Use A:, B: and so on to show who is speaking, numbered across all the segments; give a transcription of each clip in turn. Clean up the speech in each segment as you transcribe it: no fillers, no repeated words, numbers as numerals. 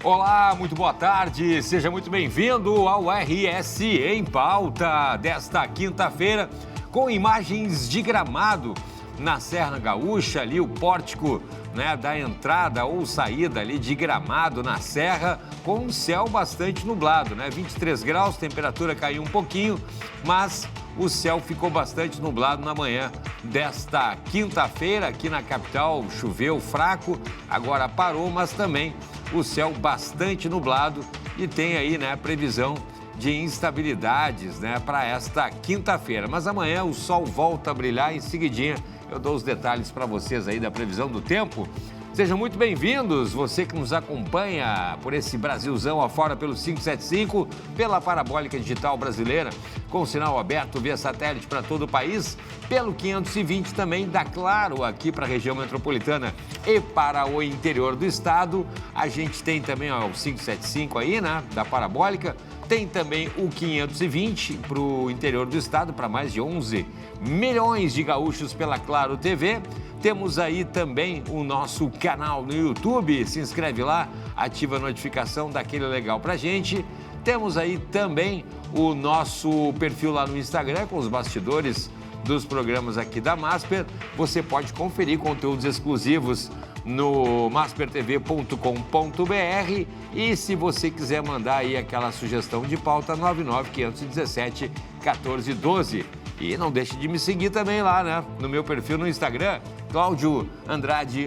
A: Olá, muito boa tarde, seja muito bem-vindo ao RS em Pauta desta quinta-feira, com imagens de Gramado na Serra Gaúcha, ali o pórtico, né, da entrada ou saída ali de Gramado na Serra, com um céu bastante nublado, né? 23 graus, temperatura caiu um pouquinho, mas o céu ficou bastante nublado na manhã desta quinta-feira. Aqui na capital choveu fraco, agora parou, mas também o céu bastante nublado e tem aí, né, previsão de instabilidades, né, para esta quinta-feira. Mas amanhã o sol volta a brilhar, em seguidinha eu dou os detalhes para vocês aí da previsão do tempo. Sejam muito bem-vindos, você que nos acompanha por esse Brasilzão afora pelo 575, pela Parabólica Digital Brasileira, com sinal aberto via satélite para todo o país, pelo 520 também da Claro, aqui para a região metropolitana e para o interior do estado. A gente tem também o 575 aí, né, da Parabólica, tem também o 520 para o interior do estado, para mais de 11 milhões de gaúchos pela Claro TV. Temos aí também o nosso canal no YouTube, se inscreve lá, ativa a notificação, dá aquele legal pra gente. Temos aí também o nosso perfil lá no Instagram, com os bastidores dos programas aqui da Masper. Você pode conferir conteúdos exclusivos no maspertv.com.br e se você quiser mandar aí aquela sugestão de pauta, 99517-1412. E não deixe de me seguir também lá, né, no meu perfil no Instagram, Cláudio Andrade,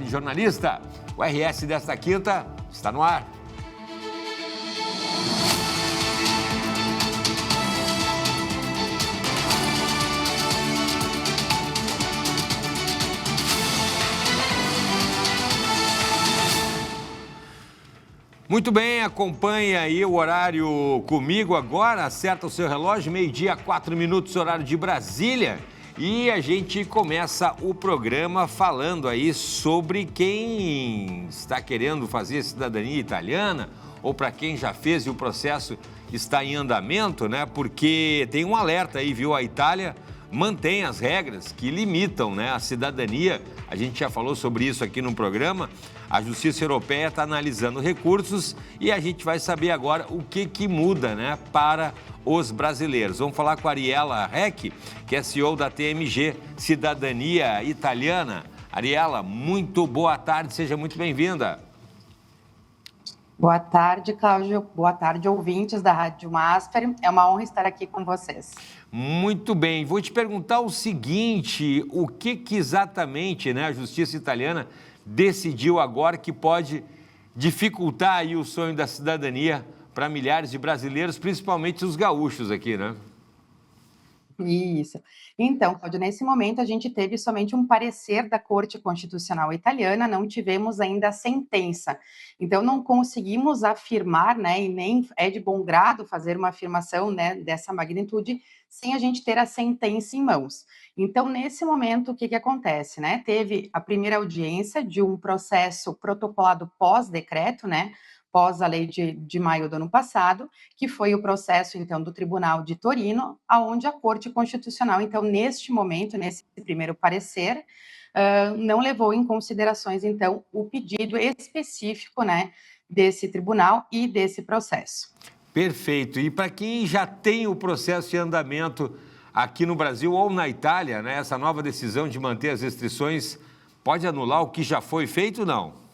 A: _jornalista. O RS desta quinta está no ar. Muito bem, acompanha aí o horário comigo agora, acerta o seu relógio, 12h, 4 minutos, horário de Brasília. E a gente começa o programa falando aí sobre quem está querendo fazer cidadania italiana ou para quem já fez e o processo está em andamento, né? Porque tem um alerta aí, viu? A Itália mantém as regras que limitam, né, a cidadania. A gente já falou sobre isso aqui no programa. A Justiça Europeia está analisando recursos e a gente vai saber agora o que muda, né, para os brasileiros. Vamos falar com a Ariela Recchi, que é CEO da TMG Cidadania Italiana. Ariela, muito boa tarde, seja muito bem-vinda.
B: Boa tarde, Cláudio. Boa tarde, ouvintes da Rádio Masper. É uma honra estar aqui com vocês.
A: Muito bem. Vou te perguntar o seguinte, o que exatamente, né, a Justiça Italiana decidiu agora que pode dificultar aí o sonho da cidadania para milhares de brasileiros, principalmente os gaúchos aqui, né?
B: Isso. Então, Cláudio, nesse momento a gente teve somente um parecer da Corte Constitucional Italiana, não tivemos ainda a sentença. Então, não conseguimos afirmar, né, e nem é de bom grado fazer uma afirmação, né, dessa magnitude sem a gente ter a sentença em mãos. Então, nesse momento, o que acontece, né? Teve a primeira audiência de um processo protocolado pós-decreto, né, pós a lei de maio do ano passado, que foi o processo, então, do Tribunal de Torino, aonde a Corte Constitucional, então, neste momento, nesse primeiro parecer, não levou em considerações, então, o pedido específico, né, desse tribunal e desse processo.
A: Perfeito. E para quem já tem o processo em andamento aqui no Brasil ou na Itália, né, essa nova decisão de manter as restrições pode anular o que já foi feito ou não?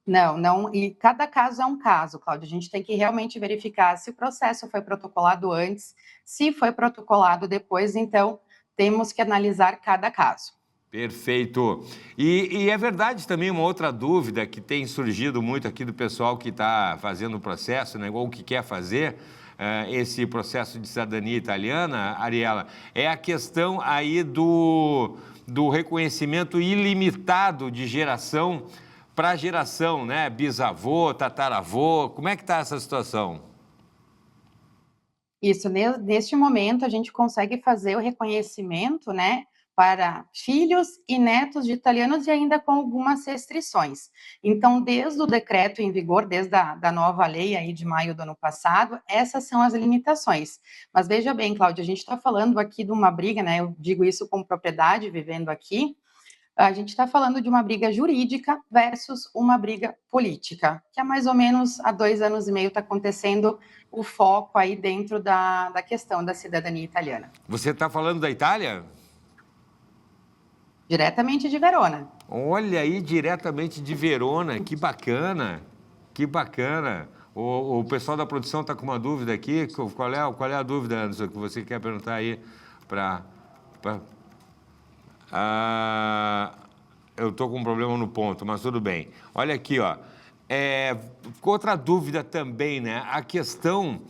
B: Não, e cada caso é um caso, Cláudio. A gente tem que realmente verificar se o processo foi protocolado antes, se foi protocolado depois, então temos que analisar cada caso.
A: Perfeito. E é verdade também uma outra dúvida que tem surgido muito aqui do pessoal que está fazendo o processo, né, ou que quer fazer esse processo de cidadania italiana, Ariela, é a questão aí do reconhecimento ilimitado de geração para geração, né? Bisavô, tataravô, como é que está essa situação?
B: Isso, neste momento a gente consegue fazer o reconhecimento, né, para filhos e netos de italianos e ainda com algumas restrições. Então, desde o decreto em vigor, desde a nova lei aí de maio do ano passado, essas são as limitações. Mas veja bem, Cláudia, a gente está falando aqui de uma briga, né, eu digo isso com propriedade, vivendo aqui, A gente está falando de uma briga jurídica versus uma briga política, que há mais ou menos há 2 anos e meio está acontecendo o foco aí dentro da questão da cidadania italiana.
A: Você está falando da Itália?
B: Diretamente de Verona.
A: Olha aí, diretamente de Verona, que bacana, que bacana. O pessoal da produção está com uma dúvida aqui, qual é a dúvida, Anderson, que você quer perguntar aí para... eu estou com um problema no ponto, mas tudo bem. Olha aqui, ó. Outra dúvida também, né? A questão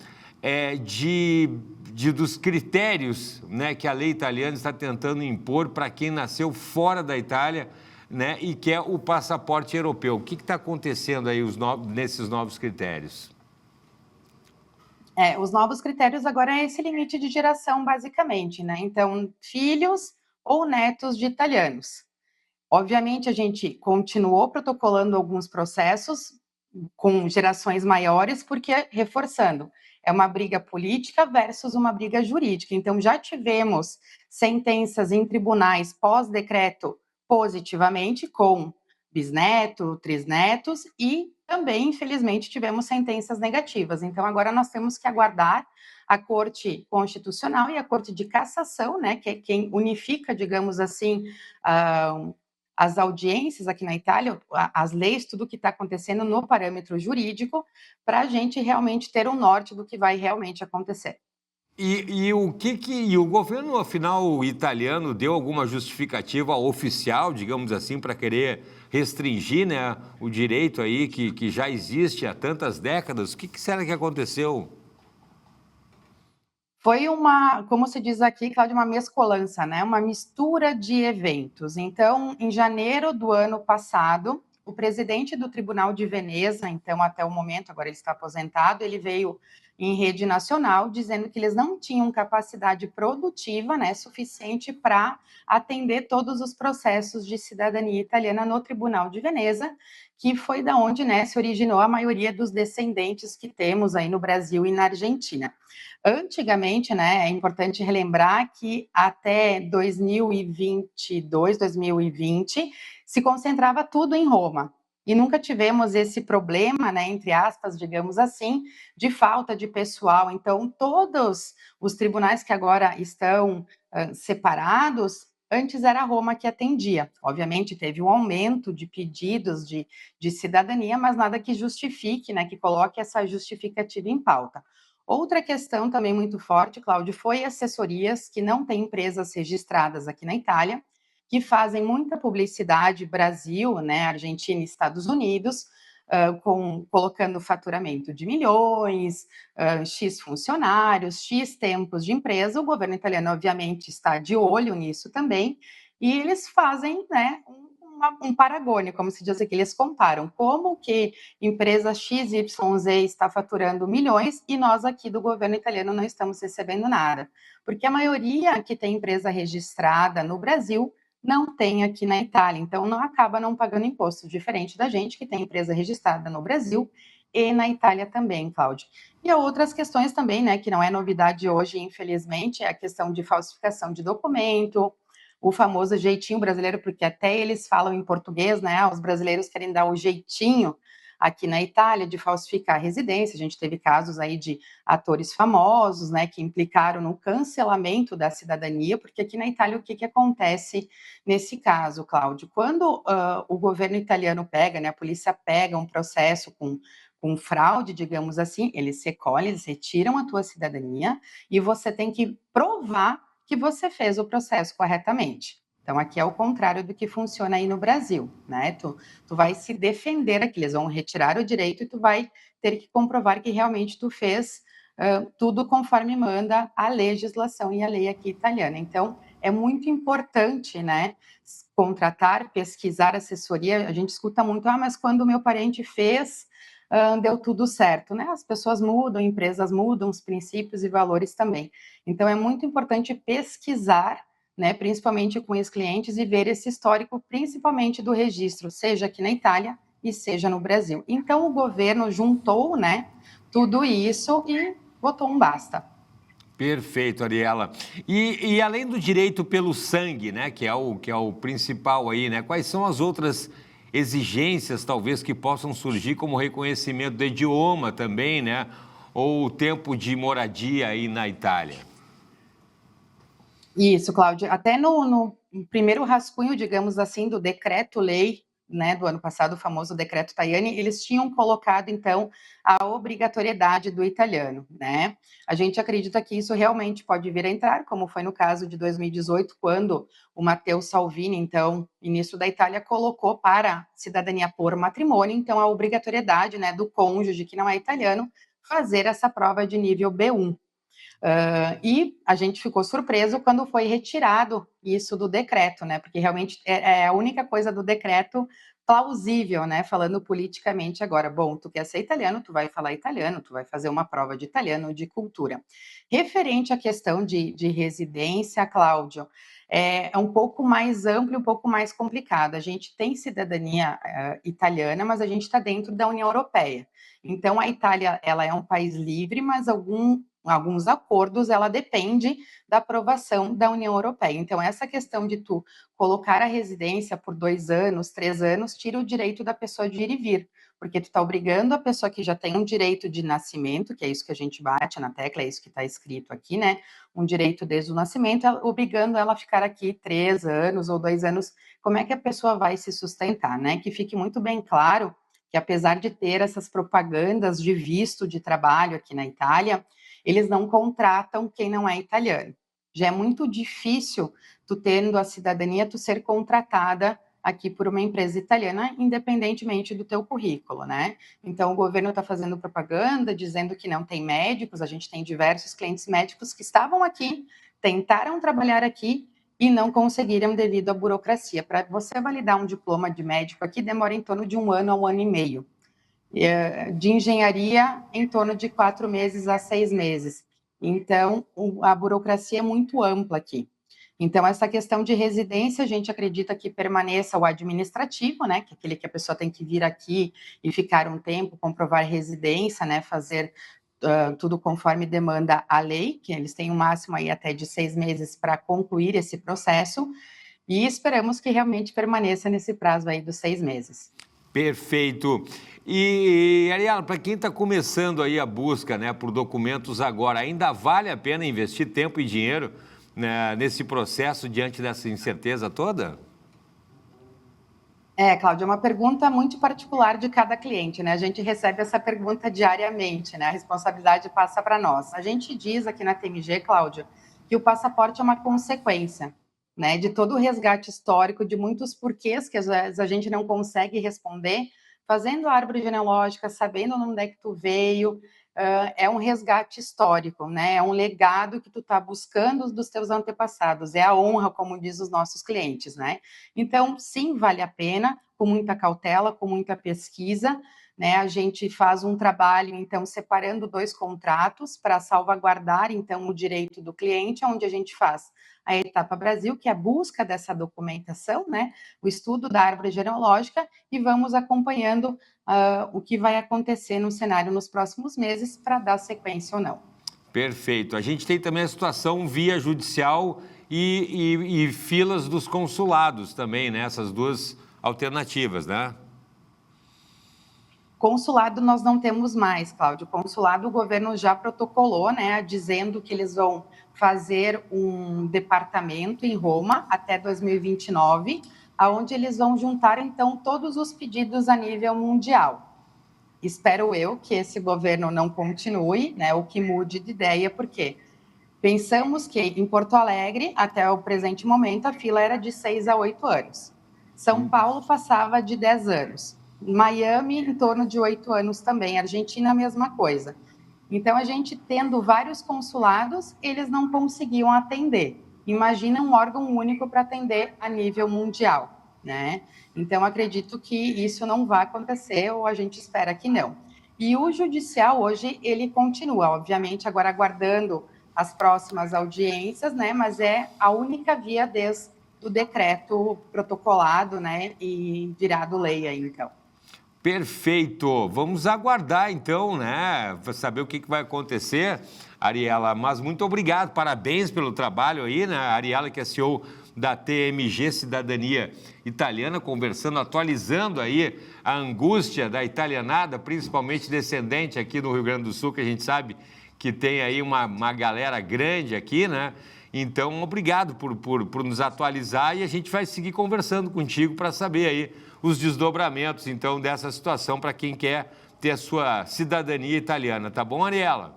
A: dos critérios, né, que a lei italiana está tentando impor para quem nasceu fora da Itália, né, e quer o passaporte europeu. O que está acontecendo aí nesses novos critérios?
B: Os novos critérios agora é esse limite de geração, basicamente, né? Então, filhos ou netos de italianos. Obviamente, a gente continuou protocolando alguns processos com gerações maiores, porque, reforçando, é uma briga política versus uma briga jurídica. Então, já tivemos sentenças em tribunais pós-decreto positivamente, com bisneto, trisnetos, e também, infelizmente, tivemos sentenças negativas. Então, agora nós temos que aguardar a Corte Constitucional e a Corte de Cassação, né, que é quem unifica, digamos assim, as audiências aqui na Itália, as leis, tudo o que está acontecendo no parâmetro jurídico, para a gente realmente ter um norte do que vai realmente acontecer.
A: E o governo, afinal, italiano deu alguma justificativa oficial, digamos assim, para querer restringir, né, o direito aí que já existe há tantas décadas? O que será que aconteceu?
B: Foi como se diz aqui, Cláudia, uma mescolança, né? Uma mistura de eventos. Então, em janeiro do ano passado, o presidente do Tribunal de Veneza, então até o momento, agora ele está aposentado, ele veio em rede nacional dizendo que eles não tinham capacidade produtiva, né, suficiente para atender todos os processos de cidadania italiana no Tribunal de Veneza, que foi da onde, né, se originou a maioria dos descendentes que temos aí no Brasil e na Argentina. Antigamente, né, é importante relembrar que até 2022, 2020, se concentrava tudo em Roma. E nunca tivemos esse problema, né, entre aspas, digamos assim, de falta de pessoal. Então, todos os tribunais que agora estão separados, antes era Roma que atendia. Obviamente, teve um aumento de pedidos de cidadania, mas nada que justifique, né, que coloque essa justificativa em pauta. Outra questão também muito forte, Cláudio, foi assessorias que não têm empresas registradas aqui na Itália, que fazem muita publicidade Brasil, né, Argentina e Estados Unidos, colocando faturamento de milhões, X funcionários, X tempos de empresa. O governo italiano, obviamente, está de olho nisso também, e eles fazem, né, um paragone, como se diz aqui, eles comparam como que empresa XYZ está faturando milhões e nós aqui do governo italiano não estamos recebendo nada. Porque a maioria que tem empresa registrada no Brasil não tem aqui na Itália, então não acaba não pagando imposto, diferente da gente que tem empresa registrada no Brasil e na Itália também, Cláudio. E há outras questões também, né, que não é novidade hoje, infelizmente, é a questão de falsificação de documento, o famoso jeitinho brasileiro, porque até eles falam em português, né? Os brasileiros querem dar o jeitinho aqui na Itália de falsificar a residência. A gente teve casos aí de atores famosos, né, que implicaram no cancelamento da cidadania, porque aqui na Itália o que acontece nesse caso, Cláudio? Quando o governo italiano pega, né, a polícia pega um processo com fraude, digamos assim, eles recolhem, eles retiram a tua cidadania e você tem que provar que você fez o processo corretamente. Então, aqui é o contrário do que funciona aí no Brasil, né? Tu vai se defender aqui, eles vão retirar o direito e tu vai ter que comprovar que realmente tu fez tudo conforme manda a legislação e a lei aqui italiana. Então, é muito importante, né, contratar, pesquisar assessoria. A gente escuta muito, mas quando o meu parente fez, deu tudo certo, né? As pessoas mudam, empresas mudam, os princípios e valores também. Então, é muito importante pesquisar, né, principalmente com os clientes, e ver esse histórico, principalmente do registro, seja aqui na Itália e seja no Brasil. Então, o governo juntou, né, tudo isso e botou um basta.
A: Perfeito, Ariela. E além do direito pelo sangue, né, que é o principal aí, né, quais são as outras exigências, talvez, que possam surgir, como reconhecimento do idioma também, né, ou o tempo de moradia aí na Itália?
B: Isso, Cláudia. Até no primeiro rascunho, digamos assim, do decreto-lei, né, do ano passado, o famoso decreto Tajani, eles tinham colocado, então, a obrigatoriedade do italiano, né? A gente acredita que isso realmente pode vir a entrar, como foi no caso de 2018, quando o Matteo Salvini, então, ministro da Itália, colocou para cidadania por matrimônio, então, a obrigatoriedade, né, do cônjuge que não é italiano fazer essa prova de nível B1. E a gente ficou surpreso quando foi retirado isso do decreto, né? Porque realmente é a única coisa do decreto plausível, né? Falando politicamente agora. Bom, tu quer ser italiano, tu vai falar italiano, tu vai fazer uma prova de italiano, de cultura. Referente à questão de residência, Cláudio, é um pouco mais amplo e um pouco mais complicado. A gente tem cidadania italiana, mas a gente está dentro da União Europeia. Então, a Itália, ela é um país livre, mas alguns acordos, ela depende da aprovação da União Europeia. Então, essa questão de tu colocar a residência por 2 anos, 3 anos, tira o direito da pessoa de ir e vir, porque tu está obrigando a pessoa que já tem um direito de nascimento, que é isso que a gente bate na tecla, é isso que está escrito aqui, né? Um direito desde o nascimento, obrigando ela a ficar aqui 3 anos ou 2 anos. Como é que a pessoa vai se sustentar, né? Que fique muito bem claro que, apesar de ter essas propagandas de visto de trabalho aqui na Itália, eles não contratam quem não é italiano. Já é muito difícil, tu tendo a cidadania, tu ser contratada aqui por uma empresa italiana, independentemente do teu currículo, né? Então, o governo está fazendo propaganda, dizendo que não tem médicos, a gente tem diversos clientes médicos que estavam aqui, tentaram trabalhar aqui e não conseguiram devido à burocracia. Para você validar um diploma de médico aqui, demora em torno de 1 ano a 1 ano e meio. De engenharia, em torno de 4 meses a 6 meses. Então, a burocracia é muito ampla aqui. Então, essa questão de residência, a gente acredita que permaneça o administrativo, né, que é aquele que a pessoa tem que vir aqui e ficar um tempo, comprovar residência, né, fazer tudo conforme demanda a lei, que eles têm um máximo aí até de 6 meses para concluir esse processo, e esperamos que realmente permaneça nesse prazo aí dos 6 meses.
A: Perfeito. E, Ariela, para quem está começando aí a busca, né, por documentos agora, ainda vale a pena investir tempo e dinheiro, né, nesse processo diante dessa incerteza toda?
B: Cláudia, é uma pergunta muito particular de cada cliente, né? A gente recebe essa pergunta diariamente, né? A responsabilidade passa para nós. A gente diz aqui na TMG, Cláudia, que o passaporte é uma consequência, né? De todo o resgate histórico, de muitos porquês que às vezes a gente não consegue responder, fazendo a árvore genealógica, sabendo onde é que tu veio, é um resgate histórico, né? É um legado que tu está buscando dos teus antepassados, é a honra, como diz os nossos clientes, né? Então, sim, vale a pena, com muita cautela, com muita pesquisa, né? A gente faz um trabalho, então, separando 2 contratos para salvaguardar, então, o direito do cliente, onde a gente faz a etapa Brasil, que é a busca dessa documentação, né? O estudo da árvore genealógica, e vamos acompanhando o que vai acontecer no cenário nos próximos meses para dar sequência ou não.
A: Perfeito. A gente tem também a situação via judicial e filas dos consulados também, né? Essas 2 alternativas, né?
B: Consulado nós não temos mais, Cláudio. Consulado o governo já protocolou, né, dizendo que eles vão fazer um departamento em Roma até 2029, aonde eles vão juntar, então, todos os pedidos a nível mundial. Espero eu que esse governo não continue, né, ou que mude de ideia, porque pensamos que em Porto Alegre, até o presente momento, a fila era de 6 a 8 anos. São Paulo passava de 10 anos. Miami, em torno de 8 anos também. Argentina, a mesma coisa. Então, a gente tendo vários consulados, eles não conseguiam atender. Imagina um órgão único para atender a nível mundial, né? Então, acredito que isso não vai acontecer, ou a gente espera que não. E o judicial, hoje, ele continua, obviamente, agora aguardando as próximas audiências, né? Mas é a única via desde o decreto protocolado, né? E virado lei aí, então.
A: Perfeito. Vamos aguardar, então, né? Para saber o que vai acontecer, Ariela. Mas muito obrigado, parabéns pelo trabalho aí, né? A Ariela, que é CEO da TMG Cidadania Italiana, conversando, atualizando aí a angústia da italianada, principalmente descendente aqui no Rio Grande do Sul, que a gente sabe que tem aí uma galera grande aqui, né? Então, obrigado por nos atualizar e a gente vai seguir conversando contigo para saber aí os desdobramentos, então, dessa situação para quem quer ter a sua cidadania italiana. Tá bom, Ariela?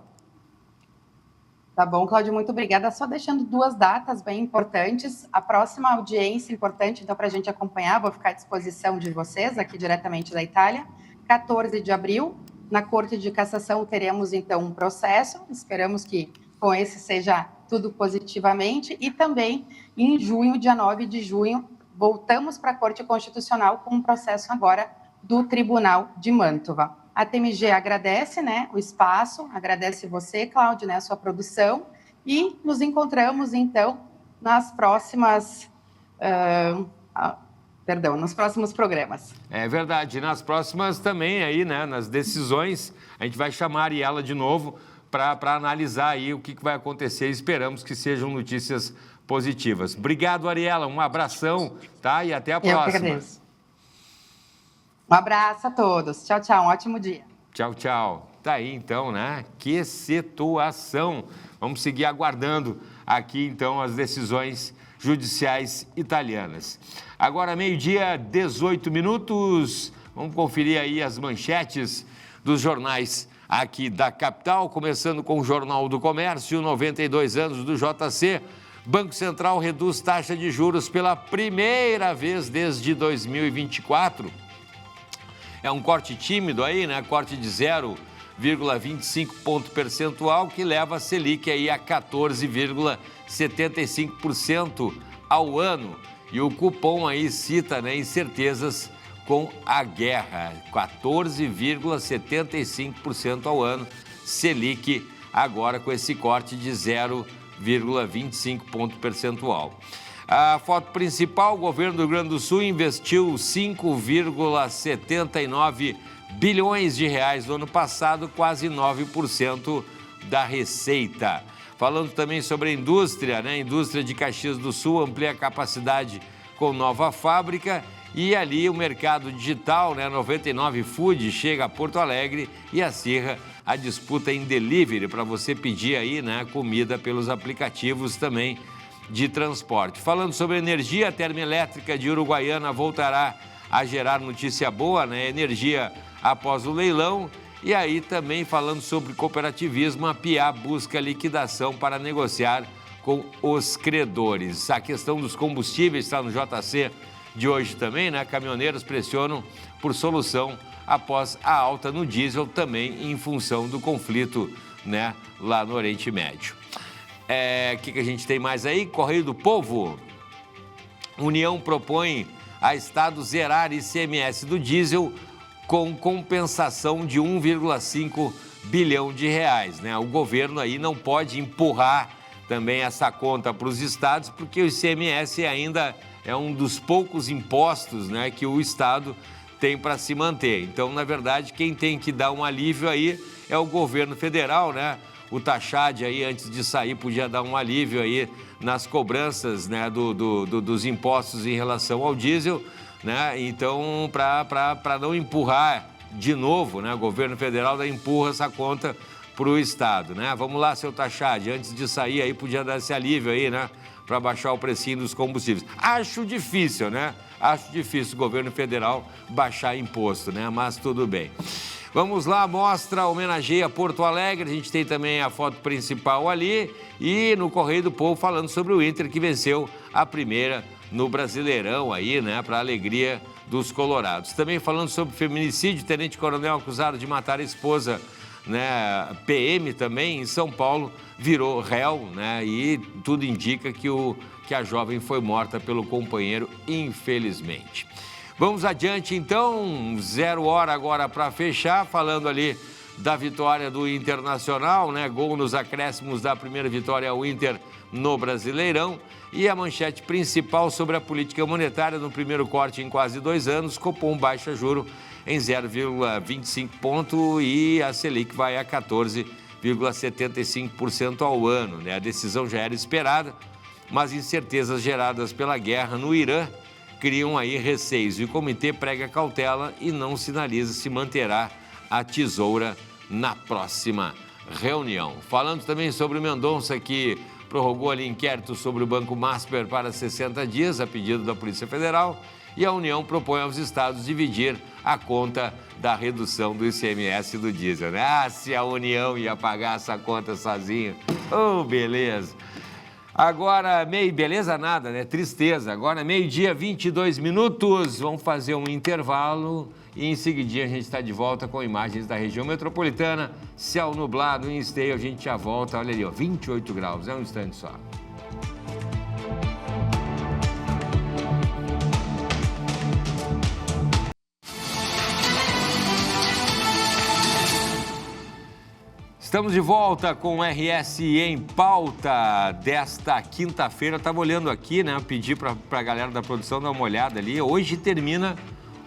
B: Tá bom, Cláudio, muito obrigada. Só deixando 2 datas bem importantes. A próxima audiência importante, então, para a gente acompanhar, vou ficar à disposição de vocês, aqui diretamente da Itália, 14 de abril, na Corte de Cassação teremos, então, um processo, esperamos que com esse seja tudo positivamente, e também em junho, dia 9 de junho, voltamos para a Corte Constitucional com um processo agora do Tribunal de Mantova. A TMG agradece, né, o espaço, agradece você, Cláudio, né, a sua produção, e nos encontramos, então, nos próximos programas.
A: É verdade, nas próximas também aí, né, nas decisões, a gente vai chamar a Ariela de novo para analisar aí o que vai acontecer. Esperamos que sejam notícias positivas. Obrigado, Ariela, um abração, tá? E até a próxima.
B: Eu que agradeço. Um abraço a todos. Tchau, tchau. Um ótimo dia.
A: Tchau, tchau. Tá aí, então, né? Que situação. Vamos seguir aguardando aqui, então, as decisões judiciais italianas. Agora, 12h18. Vamos conferir aí as manchetes dos jornais aqui da capital, começando com o Jornal do Comércio, 92 anos do JC. Banco Central reduz taxa de juros pela primeira vez desde 2024. É um corte tímido aí, né? Corte de 0,25 ponto percentual, que leva a Selic aí a 14,75% ao ano. E o cupom aí cita, né, incertezas com a guerra, 14,75% ao ano. Selic agora com esse corte de 0,25 ponto percentual. A foto principal, o governo do Rio Grande do Sul investiu 5,79 bilhões de reais no ano passado, quase 9% da receita. Falando também sobre a indústria, né? A indústria de Caxias do Sul amplia a capacidade com nova fábrica e ali o mercado digital, né? 99 Food chega a Porto Alegre e acirra a disputa em delivery para você pedir aí, né, comida pelos aplicativos também de transporte. Falando sobre energia, a termoelétrica de Uruguaiana voltará a gerar notícia boa, né? Energia após o leilão. E aí também falando sobre cooperativismo, a PIA busca liquidação para negociar com os credores. A questão dos combustíveis está no JC de hoje também, né? Caminhoneiros pressionam por solução após a alta no diesel, também em função do conflito, né, lá no Oriente Médio. O que a gente tem mais aí? Correio do Povo. União propõe a Estado zerar ICMS do diesel com compensação de 1,5 bilhão de reais, né? O governo aí não pode empurrar também essa conta para os estados, porque o ICMS ainda é um dos poucos impostos, né, que o Estado tem para se manter. Então, na verdade, quem tem que dar um alívio aí é o governo federal, né? O Taxad aí, antes de sair, podia dar um alívio aí nas cobranças, né, dos impostos em relação ao diesel, né? Então, para não empurrar de novo, né, o governo federal empurra essa conta para o Estado, né? Vamos lá, seu Taxad, antes de sair aí, podia dar esse alívio aí, né, para baixar o precinho dos combustíveis. Acho difícil, né? Acho difícil o governo federal baixar imposto, né? Mas tudo bem. Vamos lá, mostra, homenageia Porto Alegre, a gente tem também a foto principal ali e no Correio do Povo falando sobre o Inter que venceu a primeira no Brasileirão aí, né, para a alegria dos colorados. Também falando sobre feminicídio, tenente-coronel acusado de matar a esposa, né, PM também em São Paulo, virou réu, né, e tudo indica que a jovem foi morta pelo companheiro, infelizmente. Vamos adiante, então, 0 hora agora para fechar, falando ali da vitória do Internacional, né? Gol nos acréscimos da primeira vitória ao Inter no Brasileirão. E a manchete principal sobre a política monetária no primeiro corte em quase 2 anos, Copom baixa juro em 0,25 ponto e a Selic vai a 14,75% ao ano. A decisão já era esperada, mas incertezas geradas pela guerra no Irã criam aí receios. E o comitê prega cautela e não sinaliza se manterá a tesoura na próxima reunião. Falando também sobre o Mendonça, que prorrogou ali inquérito sobre o Banco Masper para 60 dias, a pedido da Polícia Federal, e a União propõe aos estados dividir a conta da redução do ICMS do diesel. Ah, se a União ia pagar essa conta sozinha. Oh, beleza. Agora, beleza nada, né? Tristeza. Agora, 12h, 22 minutos. Vamos fazer um intervalo e em seguidinha a gente está de volta com imagens da região metropolitana. Céu nublado em Esteio, a gente já volta. Olha ali, ó, 28 graus. É um instante só. Estamos de volta com o RS em Pauta desta quinta-feira. Estava olhando aqui, né? Pedi para a galera da produção dar uma olhada ali. Hoje termina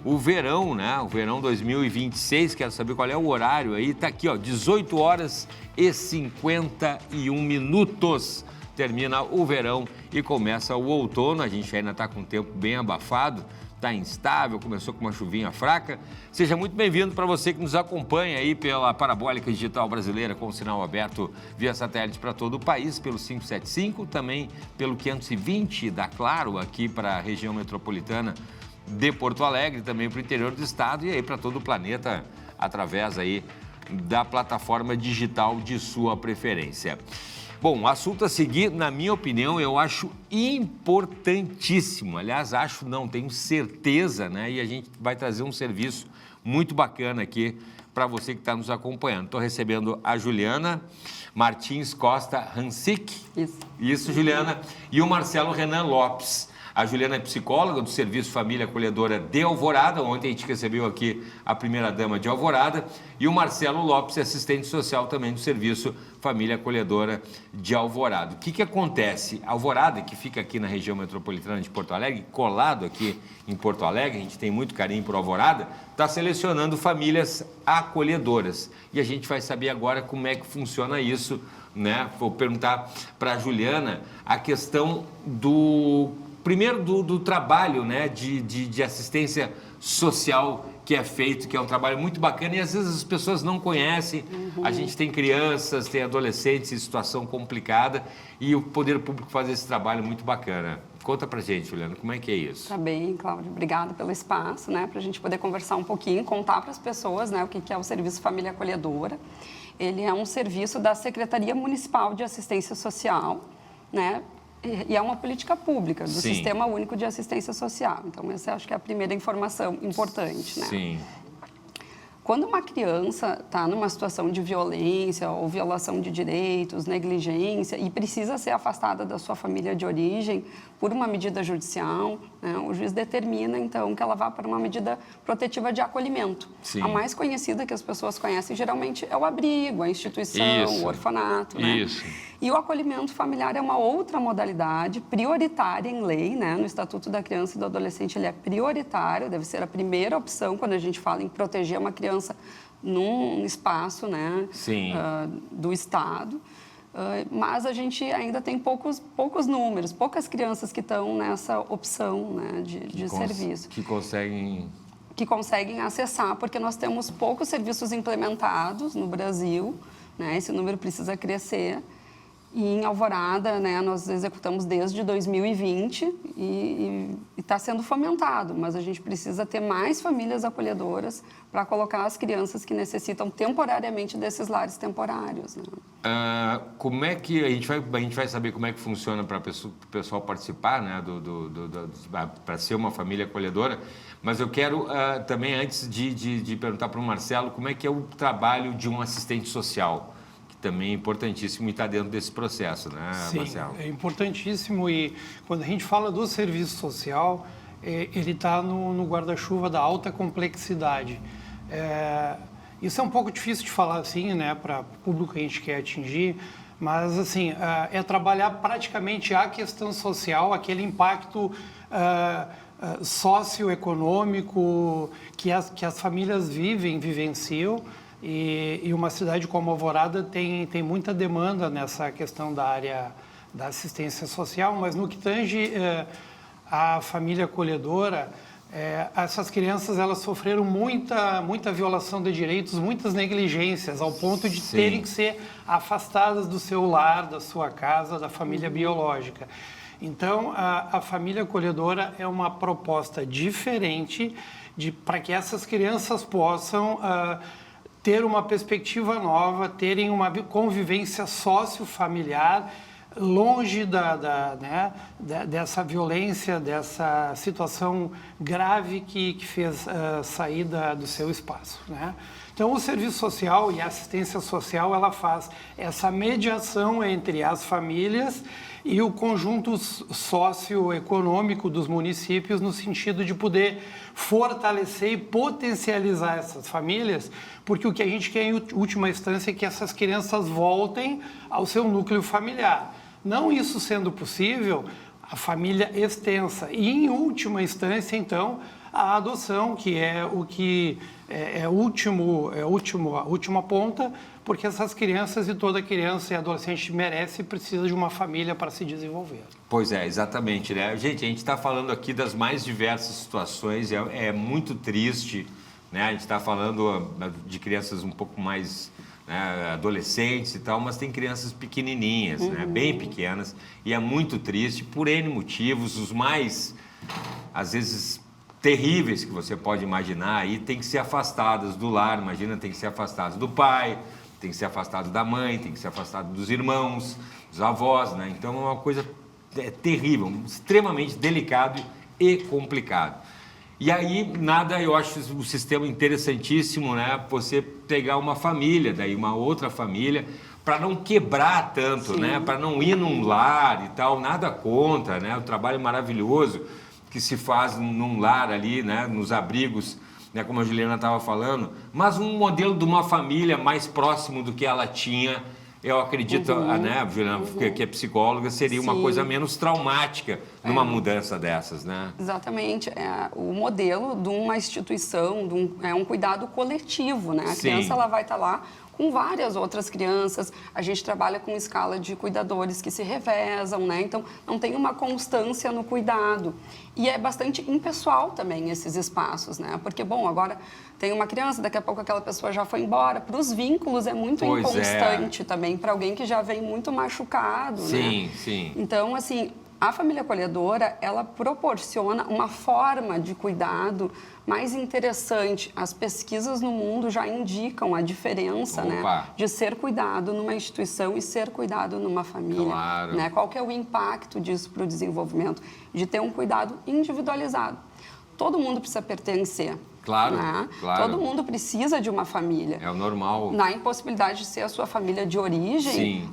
A: o verão, né? O verão 2026. Quero saber qual é o horário aí. Está aqui, ó, 18h51. Termina o verão e começa o outono. A gente ainda está com o tempo bem abafado. Está instável, começou com uma chuvinha fraca. Seja muito bem-vindo para você que nos acompanha aí pela Parabólica Digital Brasileira com o sinal aberto via satélite para todo o país, pelo 575, também pelo 520 da Claro, aqui para a região metropolitana de Porto Alegre, também para o interior do estado e aí para todo o planeta através aí da plataforma digital de sua preferência. Bom, o assunto a seguir, na minha opinião, eu acho importantíssimo. Aliás, tenho certeza, né? E a gente vai trazer um serviço muito bacana aqui para você que está nos acompanhando. Estou recebendo a Juliana Martins Costa Hansik. Isso, Juliana. E o Marcelo Renan Lopes. A Juliana é psicóloga do Serviço Família Acolhedora de Alvorada. Ontem a gente recebeu aqui a primeira-dama de Alvorada. E o Marcelo Lopes é assistente social também do Serviço Família Acolhedora de Alvorada. O que acontece? Alvorada, que fica aqui na região metropolitana de Porto Alegre, colado aqui em Porto Alegre, a gente tem muito carinho por Alvorada, está selecionando famílias acolhedoras. E a gente vai saber agora como é que funciona isso, né? Vou perguntar para a Juliana a questão primeiro do trabalho, né, de assistência social que é feito, que é um trabalho muito bacana e às vezes as pessoas não conhecem. A gente tem crianças, tem adolescentes em situação complicada e o poder público faz esse trabalho muito bacana. Conta pra gente, Juliana, como é que é isso?
C: Tá bem, Cláudio. Obrigada pelo espaço, né, pra gente poder conversar um pouquinho, contar para as pessoas, né, o que é o Serviço Família Acolhedora. Ele é um serviço da Secretaria Municipal de Assistência Social, né, e é uma política pública do
A: Sim.
C: Sistema Único de Assistência Social. Então, essa acho que é a primeira informação importante, né?
A: Sim.
C: Quando uma criança está numa situação de violência ou violação de direitos, negligência e precisa ser afastada da sua família de origem por uma medida judicial, né, o juiz determina, então, que ela vá para uma medida protetiva de acolhimento.
A: Sim.
C: A mais conhecida que as pessoas conhecem, geralmente, é o abrigo, a instituição,
A: Isso.
C: o orfanato, né?
A: Isso.
C: E o acolhimento familiar é uma outra modalidade prioritária em lei, né? No Estatuto da Criança e do Adolescente, ele é prioritário, deve ser a primeira opção quando a gente fala em proteger uma criança num espaço, né?
A: Sim.
C: Do Estado. Mas a gente ainda tem poucos números, poucas crianças que estão nessa opção, né, de serviço.
A: Que conseguem
C: acessar, porque nós temos poucos serviços implementados no Brasil, né? Esse número precisa crescer. E em Alvorada, né, nós executamos desde 2020 e está sendo fomentado, mas a gente precisa ter mais famílias acolhedoras para colocar as crianças que necessitam temporariamente desses lares temporários, né?
A: Como é que a gente vai saber como é que funciona para o pessoal participar, né, para ser uma família acolhedora, mas eu quero também, antes de perguntar para o Marcelo, como é que é o trabalho de um assistente social? Também é importantíssimo e está dentro desse processo, né,
D: Sim,
A: Marcelo?
D: é importantíssimo e quando a gente fala do serviço social, ele está no guarda-chuva da alta complexidade. Isso é um pouco difícil de falar assim, né, para o público que a gente quer atingir, Mas, assim, é trabalhar praticamente a questão social, aquele impacto socioeconômico que as famílias vivenciam. E uma cidade como Alvorada tem muita demanda nessa questão da área da assistência social, mas no que tange a família acolhedora, essas crianças elas sofreram muita violação de direitos, muitas negligências, ao ponto de terem que ser afastadas do seu lar, da sua casa, da família biológica. Então, a família acolhedora é uma proposta diferente para que essas crianças possam ter uma perspectiva nova, terem uma convivência sociofamiliar, longe dessa violência, dessa situação grave que fez sair do seu espaço, né? Então, o serviço social e a assistência social, ela faz essa mediação entre as famílias e o conjunto socioeconômico dos municípios, no sentido de poder fortalecer e potencializar essas famílias, porque o que a gente quer, em última instância, é que essas crianças voltem ao seu núcleo familiar. Não isso sendo possível, a família extensa. E, em última instância, então, a adoção, que é o que é a última ponta, porque essas crianças e toda criança e adolescente merece e precisa de uma família para se desenvolver.
A: Pois é, exatamente, né? Gente, a gente está falando aqui das mais diversas situações, é muito triste, né? A gente está falando de crianças um pouco mais, né, adolescentes e tal, mas tem crianças pequenininhas, né? Bem pequenas, e é muito triste por N motivos, os mais, às vezes, terríveis que você pode imaginar, aí tem que ser afastadas do lar, imagina, tem que ser afastadas do pai, tem que ser afastado da mãe, tem que ser afastado dos irmãos, dos avós, né? Então é uma coisa terrível, extremamente delicado e complicado. E aí, eu acho o sistema interessantíssimo, né? Você pegar uma família, daí uma outra família, para não quebrar tanto, né? Para não ir num lar e tal, nada contra, né? O trabalho maravilhoso que se faz num lar ali, né? Nos abrigos, né, como a Juliana estava falando, mas um modelo de uma família mais próximo do que ela tinha, eu acredito, né, Juliana, que é psicóloga, seria uma coisa menos traumática numa mudança dessas, né?
C: Exatamente. O modelo de uma instituição, é um cuidado coletivo, né? A criança ela vai estar lá com várias outras crianças, a gente trabalha com escala de cuidadores que se revezam, né? Então, não tem uma constância no cuidado. E é bastante impessoal também esses espaços, né? Porque, bom, agora tem uma criança, daqui a pouco aquela pessoa já foi embora. Para os vínculos é muito inconstante também, para alguém que já vem muito machucado, né?
A: Sim.
C: Então, assim, a família acolhedora, ela proporciona uma forma de cuidado mais interessante. As pesquisas no mundo já indicam a diferença, né, de ser cuidado numa instituição e ser cuidado numa família.
A: Claro.
C: Né? Qual que é o impacto disso para o desenvolvimento? De ter um cuidado individualizado. Todo mundo precisa pertencer.
A: Claro,
C: né?
A: claro.
C: Todo mundo precisa de uma família.
A: É o normal.
C: Na impossibilidade de ser a sua família de origem,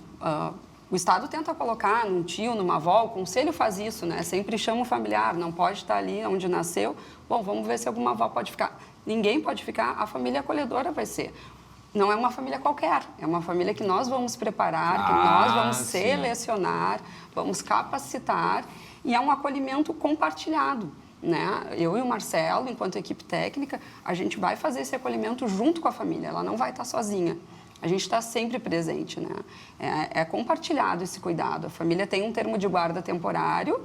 C: o Estado tenta colocar num tio, numa avó, o conselho faz isso, né? Sempre chama o familiar, não pode estar ali onde nasceu. Bom, vamos ver se alguma avó pode ficar. Ninguém pode ficar, a família acolhedora vai ser. Não é uma família qualquer, é uma família que nós vamos preparar, que nós vamos selecionar, vamos capacitar, e é um acolhimento compartilhado, né? Eu e o Marcelo, enquanto equipe técnica, a gente vai fazer esse acolhimento junto com a família, ela não vai estar sozinha. A gente está sempre presente, né? É compartilhado esse cuidado. A família tem um termo de guarda temporário,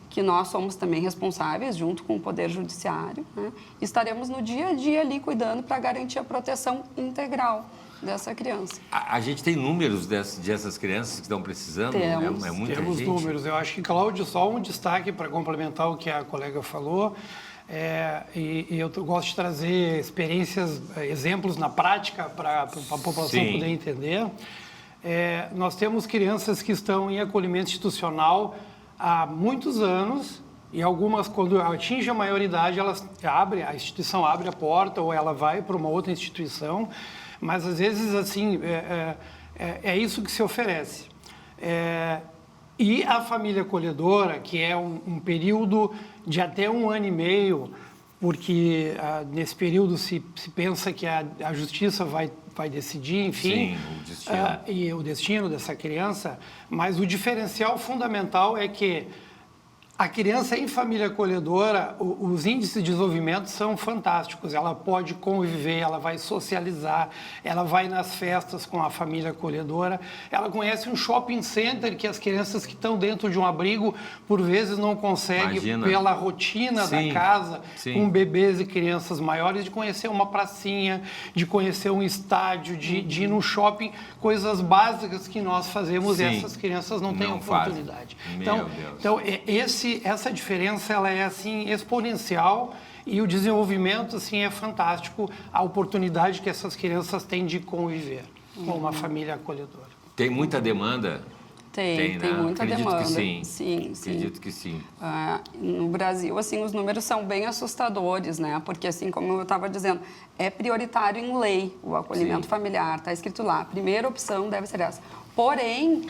C: que nós somos também responsáveis, junto com o Poder Judiciário, né? Estaremos no dia a dia ali cuidando para garantir a proteção integral dessa criança.
A: A gente tem números dessas crianças que estão precisando?
C: Temos.
A: É muita
D: Temos
A: gente.
D: números. Eu acho que, Cláudio, só um destaque para complementar o que a colega falou. E eu gosto de trazer experiências, exemplos na prática para a população poder entender. Nós temos crianças que estão em acolhimento institucional há muitos anos e algumas, quando atinge a maioridade, a instituição abre a porta ou ela vai para uma outra instituição, mas às vezes assim é isso que se oferece. E a família acolhedora, que é um período de até 1 ano e meio, porque nesse período se pensa que a justiça vai decidir, enfim,
A: sim, o destino.
D: E o destino dessa criança, mas o diferencial fundamental é que a criança em família acolhedora, os índices de desenvolvimento são fantásticos. Ela pode conviver, ela vai socializar, ela vai nas festas com a família acolhedora, ela conhece um shopping center que as crianças que estão dentro de um abrigo, por vezes, não conseguem,
A: Imagina.
D: pela rotina
A: Sim,
D: da casa,
A: sim.
D: com bebês e crianças maiores, de conhecer uma pracinha, de conhecer um estádio, de ir no shopping, coisas básicas que nós fazemos e
A: Sim.
D: essas crianças não têm
A: Não fazem.
D: oportunidade.
A: Meu Deus.
D: Então, essa diferença ela é assim exponencial e o desenvolvimento assim é fantástico, a oportunidade que essas crianças têm de conviver com uma família acolhedora.
A: Tem muita demanda?
C: Tem
A: né?
C: muita
A: Acredito
C: demanda.
A: Que sim.
C: Sim.
A: Acredito que sim.
C: No Brasil, assim, os números são bem assustadores, né? Porque, assim, como eu estava dizendo, é prioritário em lei o acolhimento familiar, está escrito lá. A primeira opção deve ser essa. Porém,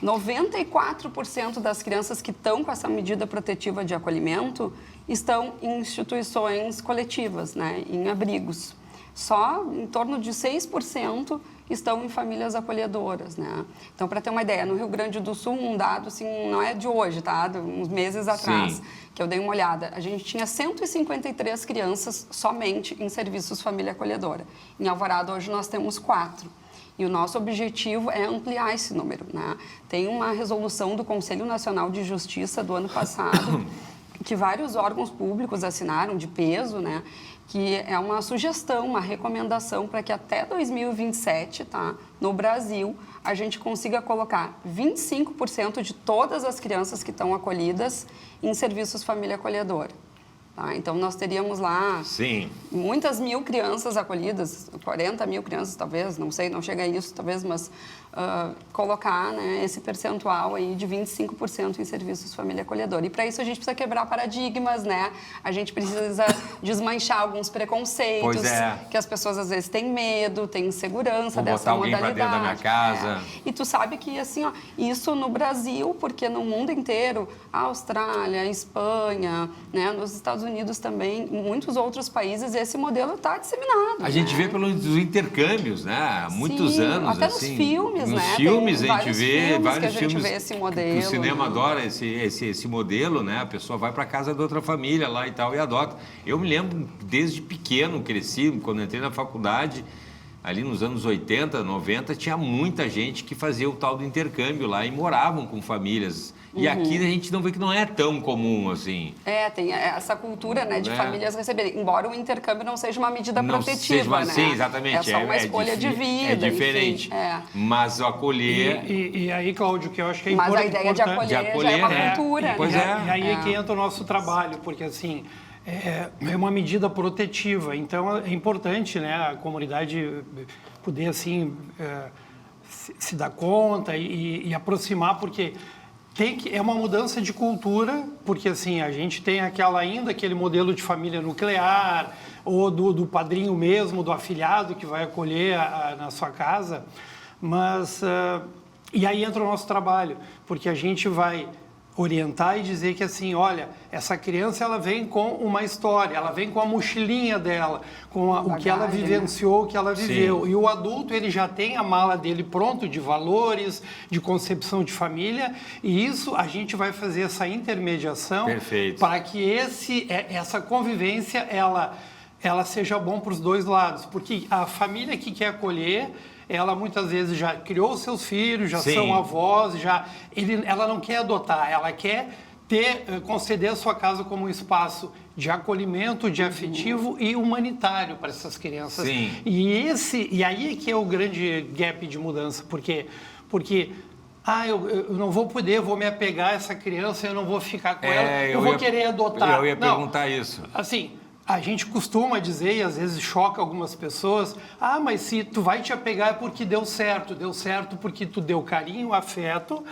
C: 94% das crianças que estão com essa medida protetiva de acolhimento estão em instituições coletivas, né? Em abrigos. Só em torno de 6% estão em famílias acolhedoras, né? Então, para ter uma ideia, no Rio Grande do Sul, um dado, assim, não é de hoje, tá? De uns meses atrás,
A: Sim.
C: que eu dei uma olhada, a gente tinha 153 crianças somente em serviços família acolhedora. Em Alvorada, hoje, nós temos 4. E o nosso objetivo é ampliar esse número, né? Tem uma resolução do Conselho Nacional de Justiça do ano passado, que vários órgãos públicos assinaram, de peso, né? Que é uma sugestão, uma recomendação para que até 2027, tá? No Brasil, a gente consiga colocar 25% de todas as crianças que estão acolhidas em serviços família acolhedora. Tá? Então, nós teríamos lá
A: Sim.
C: muitas mil crianças acolhidas, 40 mil crianças talvez, não sei, não chega a isso talvez, mas colocar, né, esse percentual aí de 25% em serviços família acolhedora. E para isso a gente precisa quebrar paradigmas, né? A gente precisa desmanchar alguns preconceitos, que as pessoas às vezes têm medo, têm insegurança dessa modalidade.
A: Vou botar alguém para dentro da minha casa.
C: E tu sabe que, assim, ó, isso no Brasil, porque no mundo inteiro, a Austrália, a Espanha, né, nos Estados Unidos também, em muitos outros países, esse modelo está disseminado.
A: A gente vê pelos intercâmbios, né? Há muitos anos,
C: até
A: assim.
C: nos filmes,
A: nos
C: né?
A: filmes
C: Tem
A: a gente vê vários
C: que a gente
A: filmes.
C: vê esse modelo.
A: O cinema
C: né?
A: adora esse modelo, né? A pessoa vai para casa de outra família lá e tal e adota. Eu me lembro desde pequeno, cresci, quando entrei na faculdade, ali nos anos 80, 90, tinha muita gente que fazia o tal do intercâmbio lá e moravam com famílias. E aqui a gente não vê que não é tão comum assim.
C: Tem essa cultura, né, de famílias receberem. Embora o intercâmbio não seja uma medida protetiva, né?
A: Sim, exatamente.
C: É só uma escolha de vida.
A: É diferente.
C: Enfim,
A: Mas acolher...
D: E aí, Cláudio, que eu acho que é
C: Mas
D: importante...
C: a ideia de acolher já é uma cultura.
A: Pois
D: E aí é que entra o nosso trabalho, porque assim... É uma medida protetiva, então é importante, né, a comunidade poder assim se dar conta e aproximar, porque é uma mudança de cultura, porque assim a gente tem ainda aquele modelo de família nuclear ou do padrinho mesmo, do afilhado que vai acolher na sua casa, mas e aí entra o nosso trabalho, porque a gente vai orientar e dizer que assim, olha, essa criança ela vem com uma história, ela vem com a mochilinha dela, com o que ela vivenciou, o que ela viveu. Sim. E o adulto, ele já tem a mala dele pronto de valores, de concepção de família, e isso a gente vai fazer essa intermediação para que essa convivência ela seja bom para os dois lados, porque a família que quer acolher, ela muitas vezes já criou seus filhos, já são avós, ela não quer adotar, ela quer conceder a sua casa como um espaço de acolhimento, de afetivo e humanitário para essas crianças.
A: Sim.
D: E aí é que é o grande gap de mudança, porque eu não vou poder, vou me apegar a essa criança, eu não vou ficar com ela, eu vou querer adotar.
A: Eu ia perguntar isso.
D: Assim, a gente costuma dizer, e às vezes choca algumas pessoas, mas se tu vai te apegar é porque deu certo porque tu deu carinho, afeto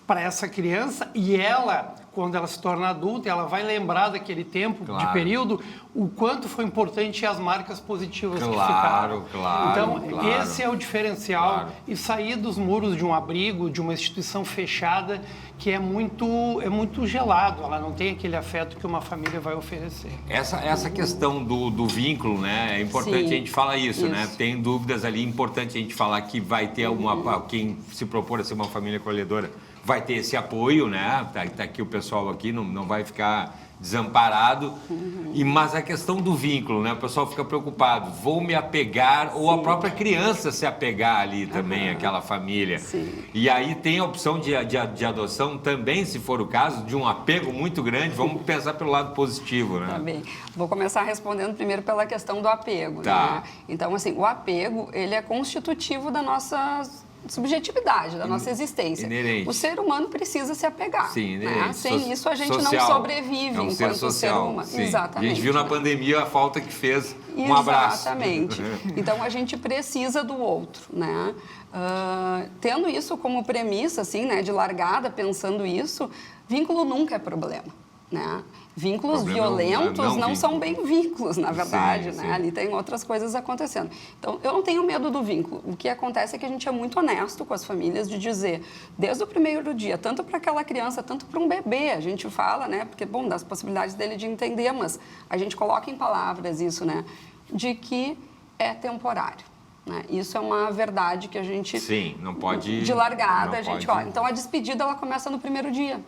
D: para essa criança e ela, quando ela se torna adulta, ela vai lembrar daquele tempo,
A: Claro.
D: de período, o quanto foi importante e as marcas positivas que
A: Claro,
D: ficaram.
A: claro,
D: Então,
A: claro.
D: esse é o diferencial.
A: Claro.
D: E sair dos muros de um abrigo, de uma instituição fechada, que é muito gelado. Ela não tem aquele afeto que uma família vai oferecer.
A: Essa questão do vínculo, né? É importante
C: Sim,
A: a gente falar isso, né?
C: isso.
A: Tem dúvidas ali, é importante a gente falar que vai ter quem se propor a ser uma família acolhedora vai ter esse apoio, né? Tá aqui o pessoal aqui, não vai ficar desamparado. Mas a questão do vínculo, né? O pessoal fica preocupado, vou me apegar, ou a própria criança se apegar ali também, aquela família.
C: Sim.
A: E aí tem a opção de adoção também, se for o caso, de um apego muito grande. Vamos pensar pelo lado positivo, né?
C: Tá bem. Vou começar respondendo primeiro pela questão do apego.
A: Tá.
C: Né? Então, assim, o apego, ele é constitutivo da nossa subjetividade, da nossa existência.
A: Inerente.
C: O ser humano precisa se apegar.
A: Sim,
C: né? Sem isso, a gente
A: social.
C: não sobrevive
A: É um ser
C: enquanto
A: social.
C: ser humano.
A: Sim.
C: Exatamente.
A: A gente viu na
C: né?
A: pandemia a falta que fez. Um abraço.
C: Exatamente. Então, a gente precisa do outro, né? Tendo isso como premissa, assim, né, de largada, pensando isso, vínculo nunca é problema, né? Vínculos violentos não são bem vínculos, na verdade,
A: Sim,
C: né?
A: sim.
C: Ali tem outras coisas acontecendo. Então, eu não tenho medo do vínculo. O que acontece é que a gente é muito honesto com as famílias de dizer, desde o primeiro dia, tanto para aquela criança, tanto para um bebê, a gente fala, né? Porque, bom, das possibilidades dele de entender, mas a gente coloca em palavras isso, né? De que é temporário. Né? Isso é uma verdade que a gente...
A: Sim, não pode...
C: De largada,
A: não
C: a gente...
A: pode.
C: Ó, então, a despedida, ela começa no primeiro dia,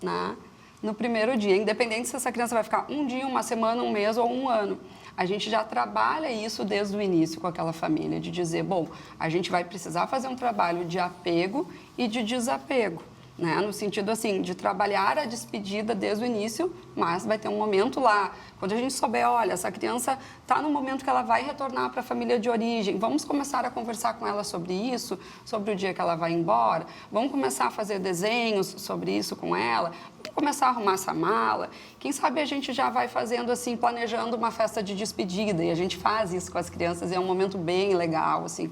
C: né? No primeiro dia, independente se essa criança vai ficar um dia, uma semana, um mês ou um ano. A gente já trabalha isso desde o início com aquela família, de dizer, bom, a gente vai precisar fazer um trabalho de apego e de desapego, né? No sentido, assim, de trabalhar a despedida desde o início, mas vai ter um momento lá, quando a gente souber, olha, essa criança está no momento que ela vai retornar para a família de origem, vamos começar a conversar com ela sobre isso, sobre o dia que ela vai embora, vamos começar a fazer desenhos sobre isso com ela, vamos começar a arrumar essa mala, quem sabe a gente já vai fazendo assim, planejando uma festa de despedida, e a gente faz isso com as crianças, e é um momento bem legal, assim,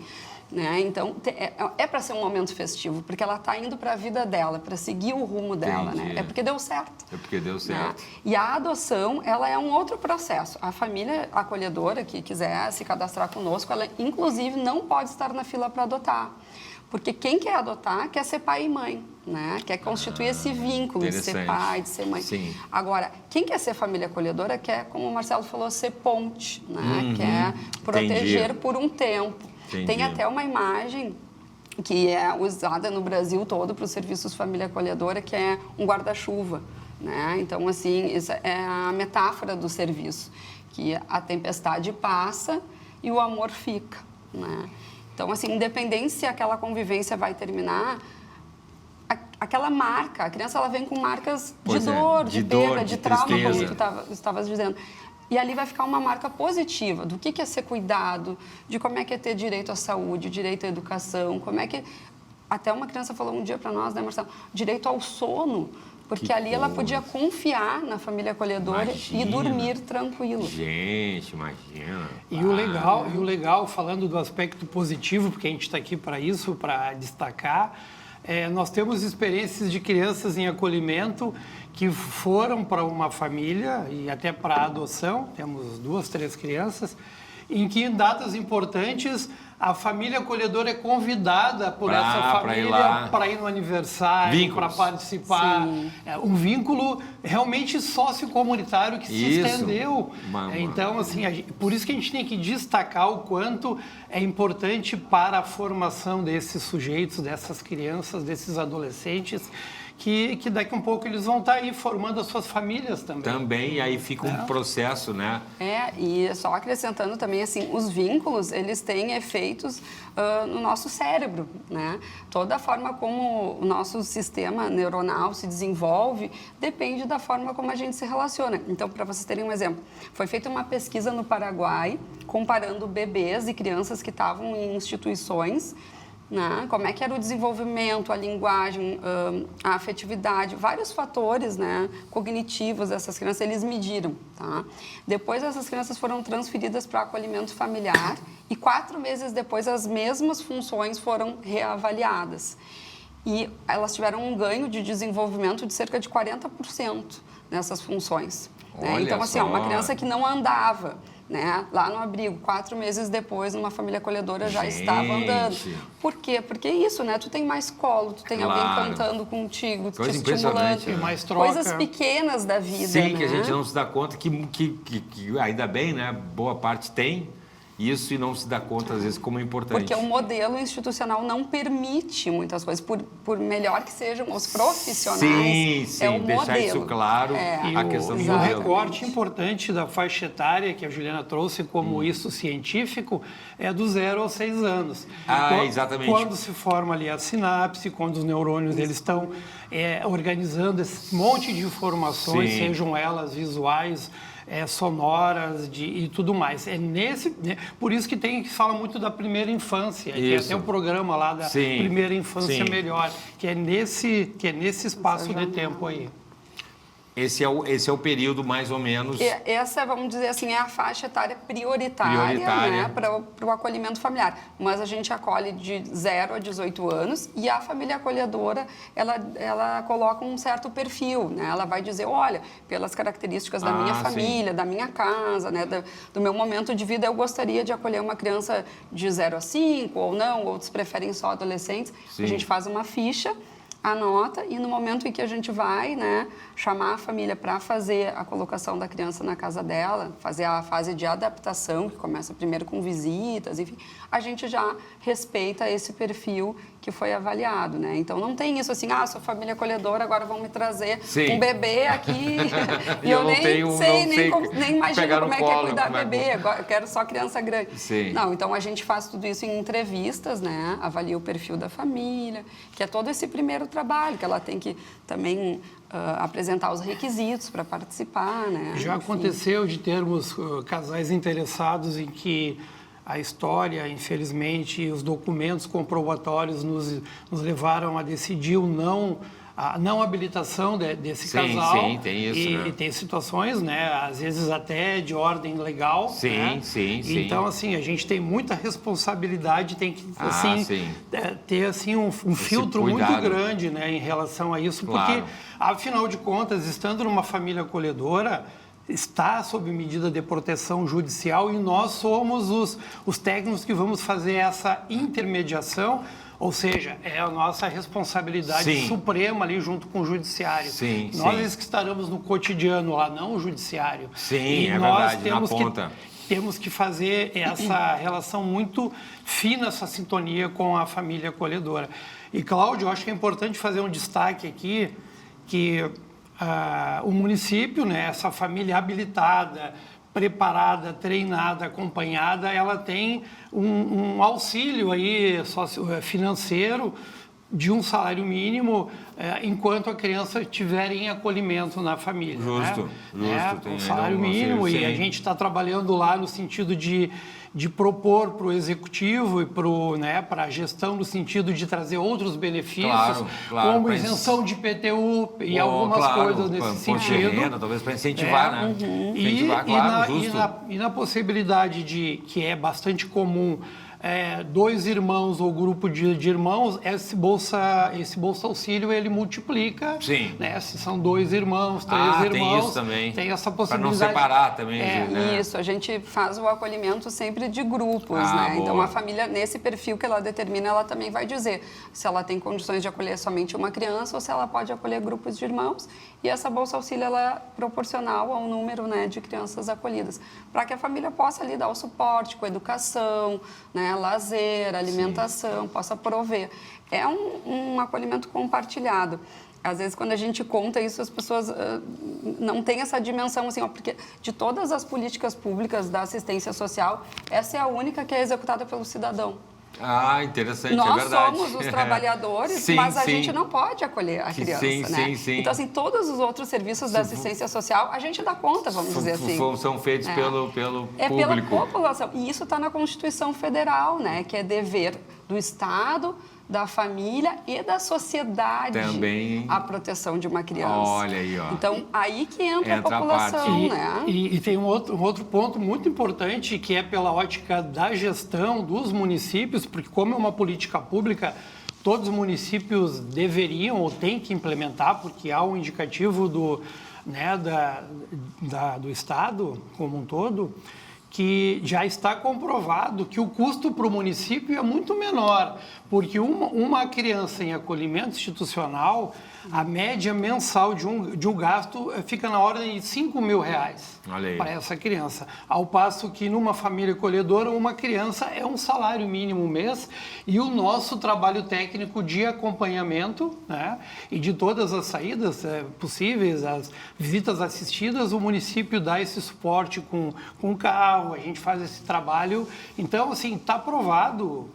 C: né? Então, é para ser um momento festivo, porque ela está indo para a vida dela, para seguir o rumo dela, né? É porque deu certo.
A: É porque deu certo.
C: Né? E a adoção, ela é um outro processo. A família acolhedora que quiser se cadastrar conosco, ela, inclusive, não pode estar na fila para adotar. Porque quem quer adotar quer ser pai e mãe, né? Quer constituir esse vínculo de ser pai, de ser mãe.
A: Sim.
C: Agora, quem quer ser família acolhedora quer, como o Marcelo falou, ser ponte, né? Quer proteger
A: Entendi.
C: por um tempo.
A: Entendi.
C: Tem até uma imagem que é usada no Brasil todo para os serviços família acolhedora, que é um guarda-chuva, né? Então, assim, isso é a metáfora do serviço, que a tempestade passa e o amor fica, né? Então, assim, independente se aquela convivência vai terminar, aquela marca, a criança ela vem com marcas de dor, de perda, de trauma,
A: tristeza.
C: como tu estavas dizendo. E ali vai ficar uma marca positiva do que é ser cuidado, de como é que é ter direito à saúde, direito à educação, como é que... Até uma criança falou um dia para nós, né, Marcelo? Direito ao sono, porque ali ela podia confiar na família acolhedora e dormir tranquilo.
A: Gente, imagina.
D: E o legal, falando do aspecto positivo, porque a gente está aqui para isso, para destacar, nós temos experiências de crianças em acolhimento que foram para uma família e até para a adoção, temos 2, 3 crianças, em que em datas importantes a família acolhedora é convidada por essa família para ir no aniversário, para participar. É um vínculo realmente sociocomunitário que se estendeu. Então, assim, por isso que a gente tem que destacar o quanto é importante para a formação desses sujeitos, dessas crianças, desses adolescentes, que daqui a um pouco eles vão estar aí formando as suas famílias também.
A: Também, aí fica um processo, né?
C: E só acrescentando também, assim, os vínculos, eles têm efeitos no nosso cérebro, né? Toda a forma como o nosso sistema neuronal se desenvolve depende da forma como a gente se relaciona. Então, para vocês terem um exemplo, foi feita uma pesquisa no Paraguai comparando bebês e crianças que estavam em instituições, né? Como é que era o desenvolvimento, a linguagem, a afetividade, vários fatores, né, cognitivos dessas crianças, eles mediram. Tá? Depois, essas crianças foram transferidas para acolhimento familiar e 4 meses depois, as mesmas funções foram reavaliadas. e elas tiveram um ganho de desenvolvimento de cerca de 40% nessas funções. Né?
A: Olha
C: Então, assim,
A: só.
C: uma criança que não andava, né, lá no abrigo, 4 meses depois, numa família acolhedora, já estava andando. Por quê? Porque é isso, né? Tu tem mais colo, tu tem alguém cantando contigo, te estimulando.
D: Tem mais troca.
C: Coisas pequenas da vida,
A: Sim,
C: né?
A: que a gente não se dá conta que ainda bem, né? Boa parte tem isso e não se dá conta, às vezes, como é importante.
C: Porque o modelo institucional não permite muitas coisas, por melhor que sejam os profissionais,
A: sim,
C: é o
A: deixar
C: modelo.
A: isso claro, a questão do
D: E o
A: modelo.
D: recorte importante da faixa etária que a Juliana trouxe como isso científico é do 0 aos 6 anos.
A: Exatamente.
D: Quando se forma ali a sinapse, quando os neurônios eles estão organizando esse monte de informações,
A: Sim.
D: sejam elas visuais, sonoras e tudo mais. Por isso que fala muito da primeira infância, que é até o programa lá da primeira infância melhor, que é nesse espaço de tempo aí.
A: Esse é o período, mais ou menos...
C: Essa, vamos dizer assim, é a faixa etária prioritária. Né, para o acolhimento familiar. Mas a gente acolhe de 0 a 18 anos e a família acolhedora, ela coloca um certo perfil. Né? Ela vai dizer, olha, pelas características da minha família, da minha casa, né, do meu momento de vida, eu gostaria de acolher uma criança de 0 a 5 ou não, outros preferem só adolescentes. A gente faz uma ficha, anota, e no momento em que a gente vai, né, chamar a família para fazer a colocação da criança na casa dela, fazer a fase de adaptação, que começa primeiro com visitas, enfim, a gente já respeita esse perfil que foi avaliado, né? Então não tem isso assim, sou família acolhedora, agora vão me trazer um bebê aqui e eu nem imagino como é que é cuidar bebê, agora eu quero só criança grande.
A: Sim.
C: Não, então a gente faz tudo isso em entrevistas, né? Avalia o perfil da família, que é todo esse primeiro trabalho, que ela tem que também apresentar os requisitos para participar, né?
D: Já aconteceu de termos casais interessados em que a história, infelizmente, e os documentos comprobatórios nos levaram a decidir a não habilitação desse casal.
A: Sim, tem isso.
D: E tem situações, né, às vezes até de ordem legal.
A: Sim.
D: Então, assim, a gente tem muita responsabilidade, tem que ter assim, um filtro muito grande, né, em relação a isso, porque, afinal de contas, estando numa família acolhedora, está sob medida de proteção judicial e nós somos os técnicos que vamos fazer essa intermediação, ou seja, é a nossa responsabilidade suprema ali junto com o judiciário. Nós que estaremos no cotidiano lá, não o judiciário.
A: E nós verdade,
D: temos
A: na ponta.
D: Temos que fazer essa relação muito fina, essa sintonia com a família acolhedora. E, Cláudio, eu acho que é importante fazer um destaque aqui, que o município, né, essa família habilitada, preparada, treinada, acompanhada, ela tem um auxílio aí financeiro de um salário mínimo enquanto a criança estiver em acolhimento na família.
A: Justo.
D: Um salário mínimo, e a gente está trabalhando lá no sentido de propor para o executivo e para a gestão no sentido de trazer outros benefícios, como isenção de IPTU e algumas coisas nesse sentido.
A: Renda, talvez para incentivar, né?
D: E na possibilidade que é bastante comum, 2 irmãos ou grupo de irmãos, esse bolsa auxílio ele multiplica. Né? Se são 2 irmãos, 3 irmãos,
A: tem isso também.
D: Tem essa possibilidade.
A: Para não separar também. Né?
C: Isso, a gente faz o acolhimento sempre de grupos, né?
A: Boa.
C: Então a família, nesse perfil que ela determina, ela também vai dizer se ela tem condições de acolher somente uma criança ou se ela pode acolher grupos de irmãos. E essa bolsa auxílio ela é proporcional ao número, né, de crianças acolhidas, para que a família possa ali dar o suporte com educação, né, lazer, alimentação, possa prover. É um acolhimento compartilhado. Às vezes, quando a gente conta isso, as pessoas não têm essa dimensão, assim, porque de todas as políticas públicas da assistência social, essa é a única que é executada pelo cidadão.
A: Interessante,
C: Nós
A: é verdade.
C: somos os trabalhadores, mas a gente não pode acolher a criança, né? Então, assim, todos os outros serviços da assistência social, a gente dá conta, vamos dizer assim.
A: São feitos pelo público.
C: Pela população. E isso está na Constituição Federal, né? Que é dever do Estado, da família e da sociedade
A: também
C: a proteção de uma criança.
A: Olha aí, ó.
C: Então, aí que entra a população, né?
D: E tem um outro ponto muito importante, que é pela ótica da gestão dos municípios, porque como é uma política pública, todos os municípios deveriam ou têm que implementar, porque há um indicativo do Estado como um todo, que já está comprovado que o custo para o município é muito menor, porque uma criança em acolhimento institucional, a média mensal de um gasto fica na ordem de R$5.000 para essa criança. Ao passo que numa família acolhedora, uma criança é um salário mínimo mês, e o nosso trabalho técnico de acompanhamento, né, e de todas as saídas possíveis, as visitas assistidas, o município dá esse suporte com carro, a gente faz esse trabalho. Então, assim, está provado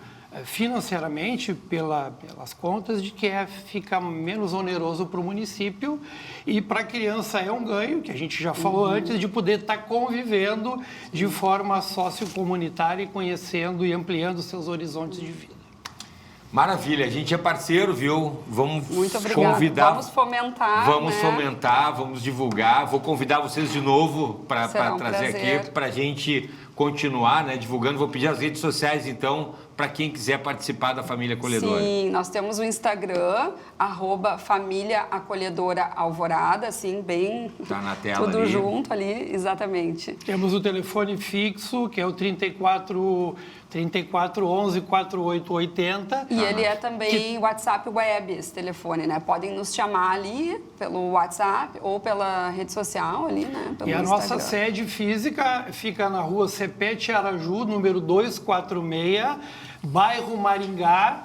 D: financeiramente pelas contas de que fica menos oneroso para o município, e para a criança é um ganho, que a gente já falou antes, de poder estar convivendo de forma sociocomunitária e conhecendo e ampliando seus horizontes de vida.
A: Maravilha, a gente é parceiro, viu? Vamos
C: convidar. Vamos fomentar.
A: Vamos fomentar, vamos divulgar. Vou convidar vocês de novo para trazer aqui, para a gente continuar, né, divulgando. Vou pedir as redes sociais, então, para quem quiser participar da Família Acolhedora.
C: Sim, nós temos o Instagram, @Família Acolhedora Alvorada, assim, bem...
A: Tá na tela
C: tudo
A: ali.
C: junto ali, exatamente.
D: Temos o telefone fixo, que é o 3411 4880.
C: E ele é também WhatsApp web, esse telefone, né? Podem nos chamar ali pelo WhatsApp ou pela rede social ali, né? Pelo
D: Instagram. Nossa sede física fica na rua Cepete Araju, número 246, bairro Maringá.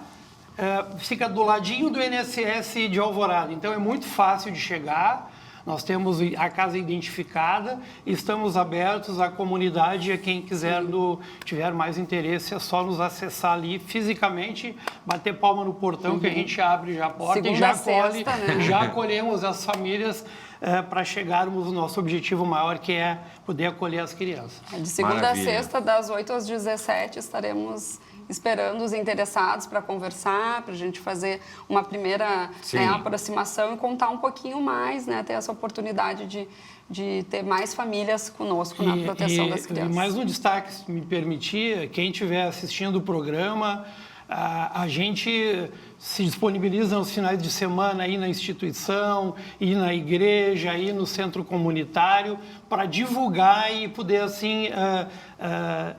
D: Fica do ladinho do INSS de Alvorada, então é muito fácil de chegar. Nós temos a casa identificada, estamos abertos à comunidade, a quem tiver mais interesse, é só nos acessar ali fisicamente, bater palma no portão que a gente abre já a porta.
C: Segunda
D: e já
C: sexta, né?
D: já acolhemos as famílias para chegarmos ao nosso objetivo maior, que é poder acolher as crianças.
C: De segunda a sexta, das 8 às 17, estaremos esperando os interessados para conversar, para a gente fazer uma primeira aproximação e contar um pouquinho mais, né? Ter essa oportunidade de ter mais famílias conosco na proteção das crianças.
D: E mais um destaque, se me permitir, quem estiver assistindo o programa, a gente se disponibiliza nos finais de semana aí na instituição, ir na igreja, ir no centro comunitário, para divulgar e poder, assim,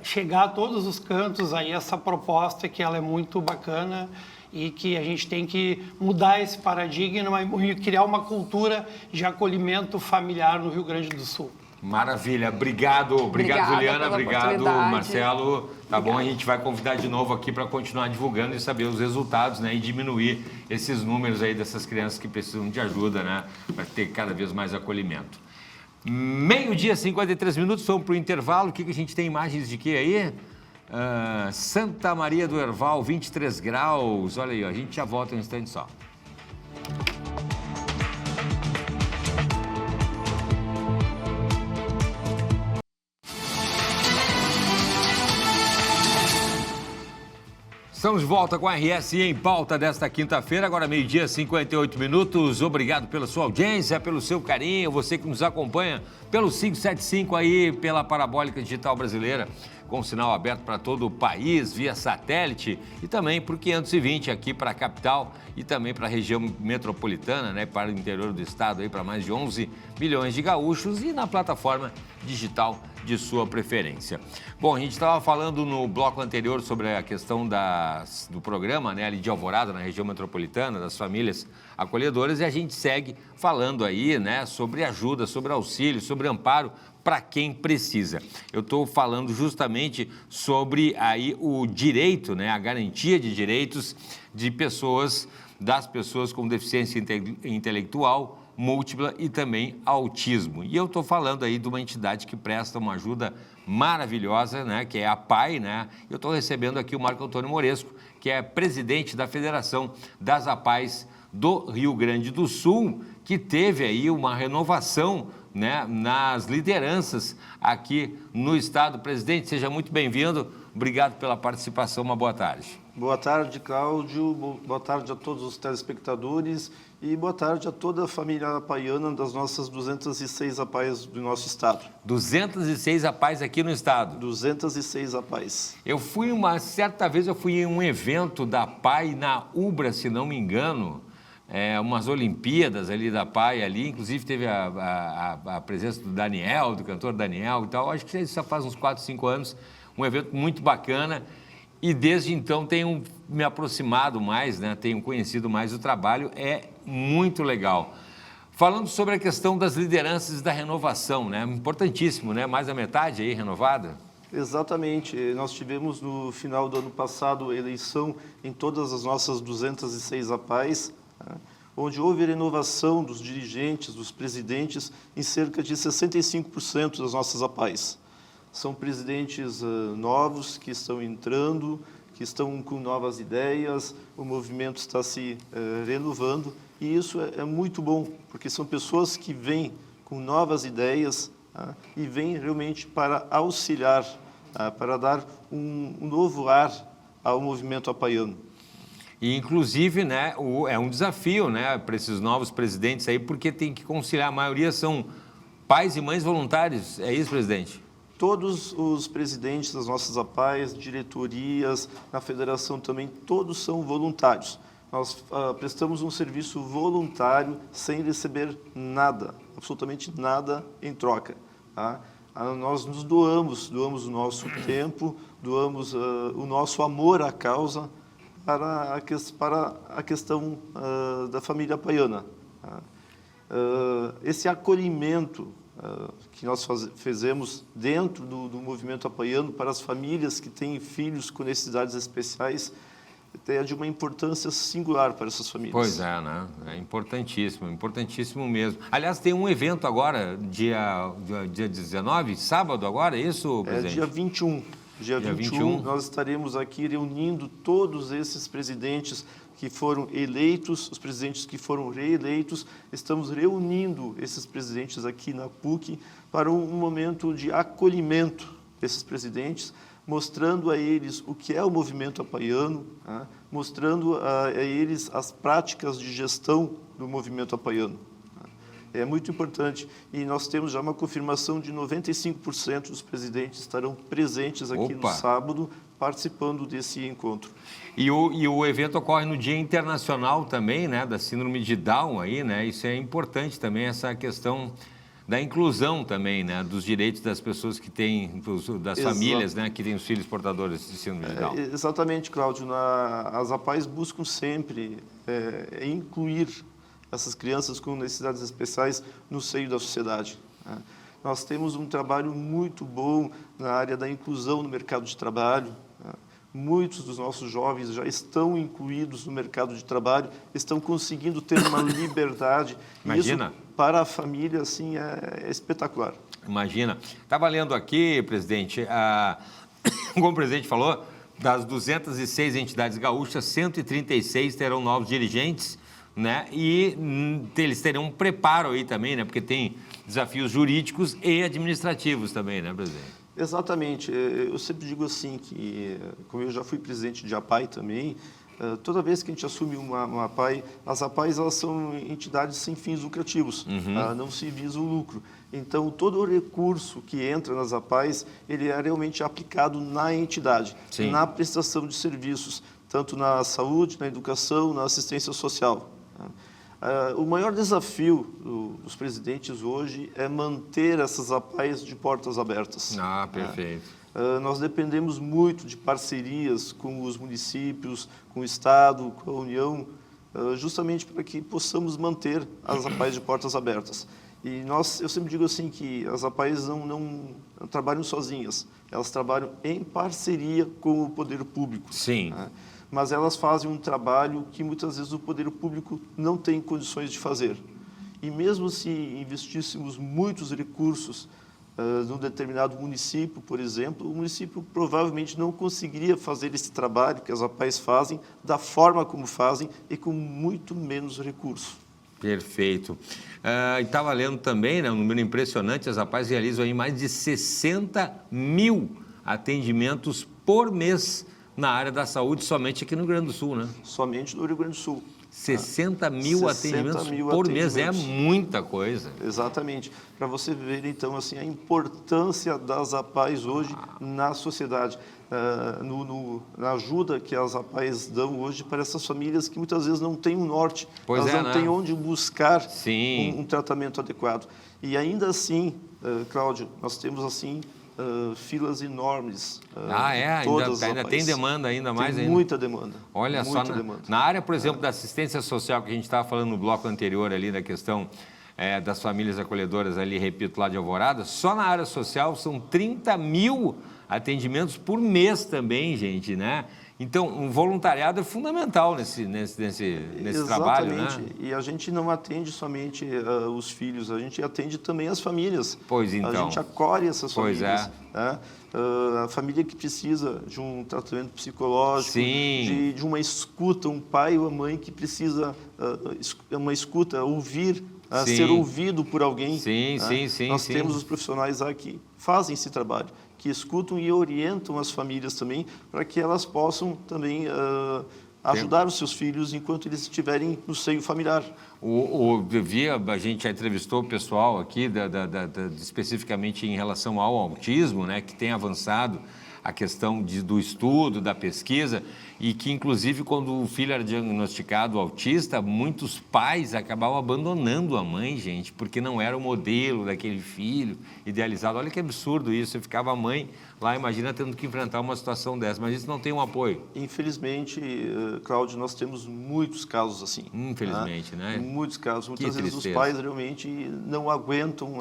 D: chegar a todos os cantos aí essa proposta, que ela é muito bacana e que a gente tem que mudar esse paradigma e criar uma cultura de acolhimento familiar no Rio Grande do Sul.
A: Maravilha, obrigado Juliana, obrigado Marcelo, tá bom? A gente vai convidar de novo aqui para continuar divulgando e saber os resultados, né, e diminuir esses números aí dessas crianças que precisam de ajuda, né, para ter cada vez mais acolhimento. 12h53, vamos para o intervalo. O que a gente tem imagens de quê aí? Santa Maria do Herval, 23 graus, olha aí, ó, a gente já volta um instante só. Estamos de volta com a RS em pauta desta quinta-feira, agora 12h58. Obrigado pela sua audiência, pelo seu carinho, você que nos acompanha pelo 575 aí, pela Parabólica Digital Brasileira, com sinal aberto para todo o país, via satélite, e também para o 520 aqui para a capital e também para a região metropolitana, né, para o interior do estado, aí para mais de 11 milhões de gaúchos, e na plataforma digital de sua preferência. Bom, a gente estava falando no bloco anterior sobre a questão do programa, né, ali de Alvorada, na região metropolitana, das famílias acolhedoras, e a gente segue falando aí, né, sobre ajuda, sobre auxílio, sobre amparo para quem precisa. Eu estou falando justamente sobre aí o direito, né, a garantia de direitos das pessoas com deficiência intelectual, múltipla e também autismo. E eu estou falando aí de uma entidade que presta uma ajuda maravilhosa, né, que é a APAI, né? Eu estou recebendo aqui o Marco Antônio Moresco, que é presidente da Federação das APAIs do Rio Grande do Sul, que teve aí uma renovação né, nas lideranças aqui no Estado. Presidente, seja muito bem-vindo. Obrigado pela participação. Uma boa tarde.
E: Boa tarde, Cláudio. Boa tarde a todos os telespectadores e boa tarde a toda a família apaiana das nossas 206 APAES do nosso estado.
A: 206 APAES aqui no estado.
E: 206 APAES.
A: Certa vez eu fui em um evento da APAE na Ubra, se não me engano, umas Olimpíadas ali da APAE ali, inclusive teve a presença do Daniel, do cantor Daniel e tal. Acho que isso já faz uns 4, 5 anos, um evento muito bacana. E desde então tenho me aproximado mais, né? Tenho conhecido mais o trabalho, é muito legal. Falando sobre a questão das lideranças da renovação, né? Importantíssimo, né? Mais da metade aí renovada?
E: Exatamente. Nós tivemos no final do ano passado eleição em todas as nossas 206 APAES, né? Onde houve renovação dos dirigentes, dos presidentes, em cerca de 65% das nossas APAES. São presidentes novos que estão entrando, que estão com novas ideias, o movimento está se renovando e isso é muito bom, porque são pessoas que vêm com novas ideias e vêm realmente para auxiliar, para dar um novo ar ao movimento apaiano.
A: E, inclusive, né, é um desafio, né, para esses novos presidentes aí, porque tem que conciliar, a maioria são pais e mães voluntários, é isso, presidente?
E: Todos os presidentes das nossas APAES, diretorias, na federação também, todos são voluntários. Nós prestamos um serviço voluntário sem receber nada, absolutamente nada em troca. Tá? Nós nos doamos o nosso tempo, doamos o nosso amor à causa para a questão da família apaiana. Tá? Esse acolhimento que nós fizemos dentro do movimento apaiano para as famílias que têm filhos com necessidades especiais é de uma importância singular para essas famílias.
A: Pois é, né? É importantíssimo, importantíssimo mesmo. Aliás, tem um evento agora, dia 19, sábado agora, é isso, presidente?
E: Dia 21. Dia 21, nós estaremos aqui reunindo todos esses presidentes que foram eleitos, os presidentes que foram reeleitos. Estamos reunindo esses presidentes aqui na PUC para um momento de acolhimento desses presidentes, mostrando a eles o que é o movimento apaiano, né? Mostrando a eles as práticas de gestão do movimento apaiano. É muito importante e nós temos já uma confirmação de 95% dos presidentes estarão presentes aqui no sábado, participando desse encontro.
A: E o evento ocorre no Dia Internacional também, né, da Síndrome de Down aí, né? Isso é importante também, essa questão da inclusão também, né, dos direitos das pessoas que têm, das famílias, né, que têm os filhos portadores de síndrome de Down.
E: Exatamente, Cláudio. As APAES buscam sempre incluir essas crianças com necessidades especiais no seio da sociedade. Nós temos um trabalho muito bom na área da inclusão no mercado de trabalho. Muitos dos nossos jovens já estão incluídos no mercado de trabalho, estão conseguindo ter uma liberdade.
A: Imagina.
E: Isso, para a família, assim, é espetacular.
A: Imagina. Estava lendo aqui, presidente, como o presidente falou, das 206 entidades gaúchas, 136 terão novos dirigentes, né? E eles terão um preparo aí também, né? Porque tem desafios jurídicos e administrativos também, né, presidente?
E: Exatamente. Eu sempre digo assim que, como eu já fui presidente de APAE também, toda vez que a gente assume uma APAE, as APAEs elas são entidades sem fins lucrativos, não se visa o lucro. Então, todo o recurso que entra nas APAEs, ele é realmente aplicado na entidade,
A: Sim.
E: na prestação de serviços, tanto na saúde, na educação, na assistência social. O maior desafio dos presidentes hoje é manter essas APAEs de portas abertas.
A: Ah, perfeito.
E: Nós dependemos muito de parcerias com os municípios, com o Estado, com a União, justamente para que possamos manter as APAEs de portas abertas. E eu sempre digo assim que as APAEs não trabalham sozinhas, elas trabalham em parceria com o poder público.
A: Sim.
E: Mas elas fazem um trabalho que muitas vezes o poder público não tem condições de fazer. E mesmo se investíssemos muitos recursos num determinado município, por exemplo, o município provavelmente não conseguiria fazer esse trabalho que as APAEs fazem da forma como fazem e com muito menos recurso.
A: Perfeito. E estava lendo também, né, um número impressionante, as APAES realizam aí mais de 60 mil atendimentos por mês na área da saúde, somente aqui no Rio Grande do Sul, né?
E: Somente no Rio Grande do Sul.
A: 60 mil atendimentos por mês, é muita coisa.
E: Exatamente. Para você ver, então, assim, a importância das APAES hoje na sociedade, na ajuda que as APAES dão hoje para essas famílias que muitas vezes não têm um norte, elas não têm onde buscar um tratamento adequado. E ainda assim, Cláudio, nós temos assim filas enormes.
A: Ainda tem demanda ainda mais?
E: Tem muita demanda.
A: Olha
E: muita
A: só,
E: demanda.
A: Na área, por exemplo, da assistência social, que a gente estava falando no bloco anterior ali, da questão das famílias acolhedoras ali, repito, lá de Alvorada, só na área social são 30 mil atendimentos por mês também, gente, né? Então, um voluntariado é fundamental nesse trabalho, né?
E: Exatamente. E a gente não atende somente os filhos, a gente atende também as famílias.
A: Pois então.
E: A gente acolhe essas famílias.
A: Pois
E: né? A família que precisa de um tratamento psicológico, de uma escuta, um pai ou uma mãe que precisa uma escuta, ouvir, ser ouvido por alguém. Nós temos os profissionais lá que fazem esse trabalho, que escutam e orientam as famílias também, para que elas possam também ajudar os seus filhos enquanto eles estiverem no seio familiar.
A: A gente já entrevistou o pessoal aqui, especificamente em relação ao autismo, né, que tem avançado a questão do estudo, da pesquisa, e que, inclusive, quando o filho era diagnosticado autista, muitos pais acabavam abandonando a mãe, gente, porque não era o modelo daquele filho idealizado. Olha que absurdo isso, você ficava a mãe lá, imagina, tendo que enfrentar uma situação dessa, mas isso não tem um apoio.
E: Infelizmente, Cláudio, nós temos muitos casos assim.
A: Infelizmente, né?
E: Muitos casos. Muitas vezes os pais realmente não aguentam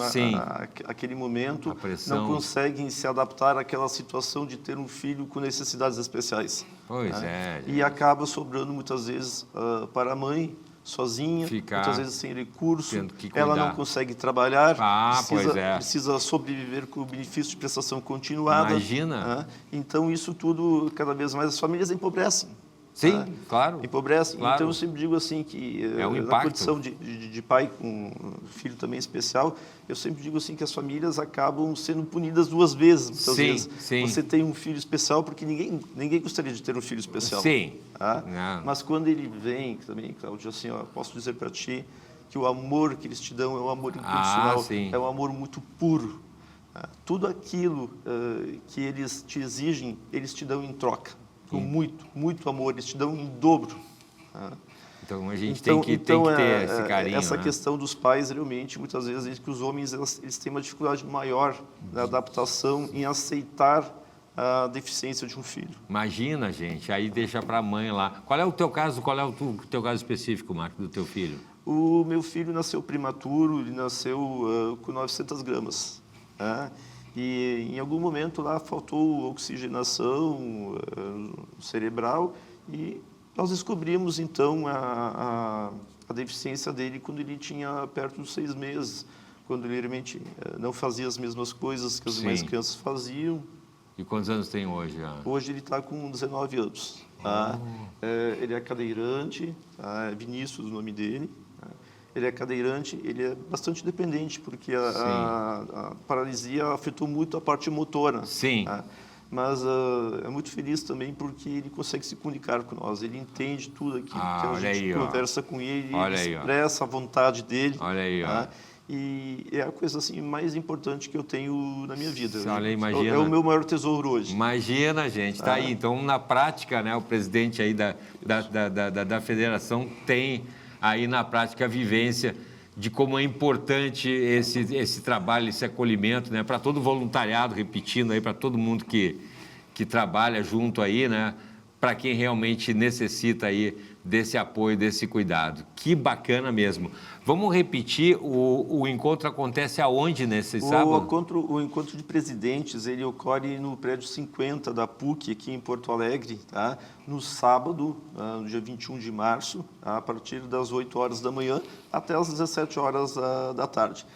E: aquele momento,
A: a pressão,
E: não conseguem se adaptar àquela situação de ter um filho com necessidades especiais.
A: Pois é.
E: E acaba sobrando muitas vezes para a mãe, sozinha, muitas vezes sem recurso, ela não consegue trabalhar, precisa sobreviver com o benefício de prestação continuada.
A: Imagina.
E: Então, isso tudo, cada vez mais, as famílias empobrecem.
A: Sim, claro.
E: Empobrecem.
A: Claro.
E: Então, eu sempre digo assim que, na condição de pai com filho também especial, eu sempre digo assim que as famílias acabam sendo punidas duas vezes, muitas vezes. Você tem um filho especial, porque ninguém gostaria de ter um filho especial. Mas quando ele vem também, Cláudio, assim, posso dizer para ti que o amor que eles te dão é um amor incondicional, é um amor muito puro. Tudo aquilo que eles te exigem, eles te dão em troca. Com muito, muito amor, eles te dão em dobro.
A: Então a gente tem que ter esse carinho.
E: Essa questão dos pais, realmente, muitas vezes, que os homens eles têm uma dificuldade maior na adaptação, em aceitar a deficiência de um filho.
A: Imagina, gente, aí deixa para a mãe lá. Qual é o teu caso específico, Marco, do teu filho?
E: O meu filho nasceu prematuro, ele nasceu com 900 gramas. E em algum momento lá faltou oxigenação cerebral e nós descobrimos então a deficiência dele quando ele tinha perto dos 6 meses, quando ele realmente não fazia as mesmas coisas que as demais crianças faziam.
A: E quantos anos tem hoje?
E: Hoje ele está com 19 anos. Ele é cadeirante, é Vinícius o nome dele. Ele é cadeirante, ele é bastante dependente, porque a paralisia afetou muito a parte motora. Mas é muito feliz também porque ele consegue se comunicar com nós, ele entende tudo aquilo que a gente conversa com ele, ele expressa a vontade dele. E é a coisa assim, mais importante que eu tenho na minha vida. É o meu maior tesouro hoje.
A: Imagina, gente, tá aí. Então, na prática, né, o presidente aí da federação tem aí na prática a vivência de como é importante esse trabalho, esse acolhimento, né, para todo voluntariado, repetindo aí, para todo mundo que trabalha junto aí, né, para quem realmente necessita aí desse apoio, desse cuidado. Que bacana mesmo. Vamos repetir, o encontro acontece aonde nesse sábado?
E: O encontro de presidentes, ele ocorre no prédio 50 da PUC, aqui em Porto Alegre, no sábado, no dia 21 de março, a partir das 8 horas da manhã até as 17 horas da tarde.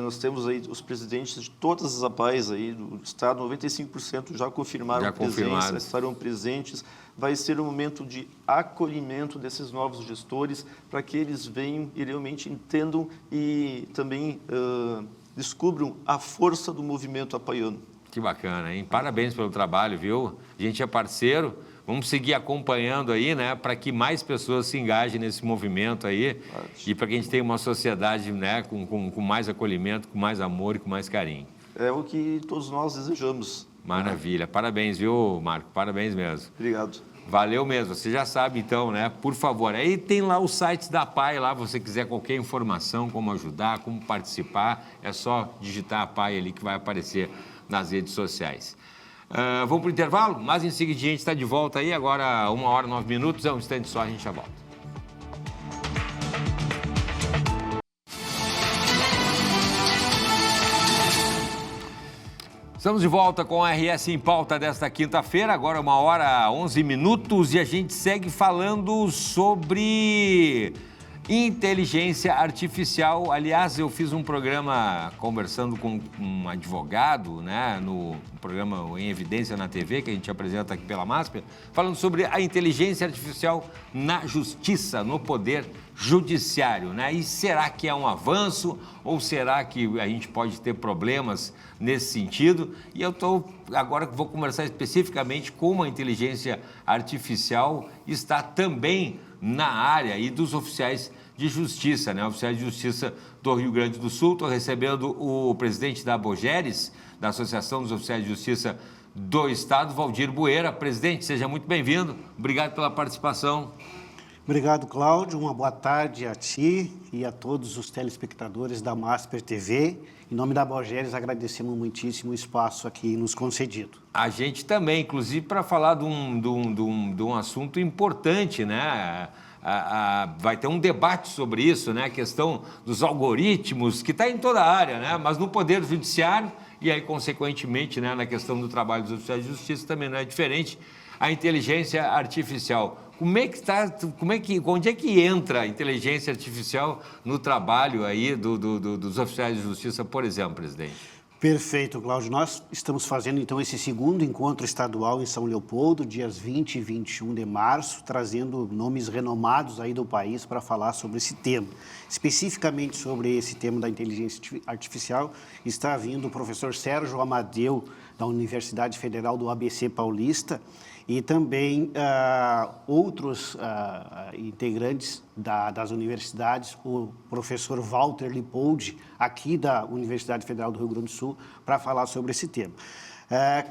E: Nós temos aí os presidentes de todas as APAES aí do estado, 95% já confirmaram presença, estarão presentes. Vai ser um momento de acolhimento desses novos gestores para que eles venham e realmente entendam e também descubram a força do movimento apaiano.
A: Que bacana, hein? Parabéns pelo trabalho, viu? A gente é parceiro. Vamos seguir acompanhando aí, né, para que mais pessoas se engajem nesse movimento aí e para que a gente tenha uma sociedade, né, com mais acolhimento, com mais amor e com mais carinho.
E: É o que todos nós desejamos.
A: Maravilha. Parabéns, viu, Marco? Parabéns mesmo.
E: Obrigado.
A: Valeu mesmo. Você já sabe, então, né? Por favor. Aí tem lá o site da APAE, lá, se você quiser qualquer informação, como ajudar, como participar, é só digitar APAE ali que vai aparecer nas redes sociais. Vamos para o intervalo, mas em seguida a gente está de volta aí, agora 1h09, é um instante só, a gente já volta. Estamos de volta com a RS em Pauta desta quinta-feira, agora 1h11 e a gente segue falando sobre inteligência artificial. Aliás, eu fiz um programa conversando com um advogado, né, no programa Em Evidência na TV, que a gente apresenta aqui pela MASP, falando sobre a inteligência artificial na justiça, no poder judiciário, né? E será que é um avanço ou será que a gente pode ter problemas nesse sentido? E eu agora vou conversar especificamente como a inteligência artificial está também na área e dos oficiais de justiça, né? Oficiais de justiça do Rio Grande do Sul. Estou recebendo o presidente da ABOGERES, da Associação dos Oficiais de Justiça do Estado, Valdir Bueira. Presidente, seja muito bem-vindo. Obrigado pela participação.
F: Obrigado, Cláudio. Uma boa tarde a ti e a todos os telespectadores da Masper TV. Em nome da ABOGERES, agradecemos muitíssimo o espaço aqui nos concedido.
A: A gente também, inclusive, para falar de um assunto importante, né? Vai ter um debate sobre isso, né? A questão dos algoritmos, que está em toda a área, né? Mas no Poder Judiciário e aí, consequentemente, né, na questão do trabalho dos oficiais de justiça também não é diferente. A inteligência artificial. Onde é que entra a inteligência artificial no trabalho aí dos oficiais de justiça, por exemplo, presidente?
F: Perfeito, Cláudio. Nós estamos fazendo, então, esse segundo encontro estadual em São Leopoldo, dias 20 e 21 de março, trazendo nomes renomados aí do país para falar sobre esse tema. Especificamente sobre esse tema da inteligência artificial, está vindo o professor Sérgio Amadeu, da Universidade Federal do ABC Paulista, e também outros integrantes das universidades, o professor Walter Lipoldi, aqui da Universidade Federal do Rio Grande do Sul, para falar sobre esse tema.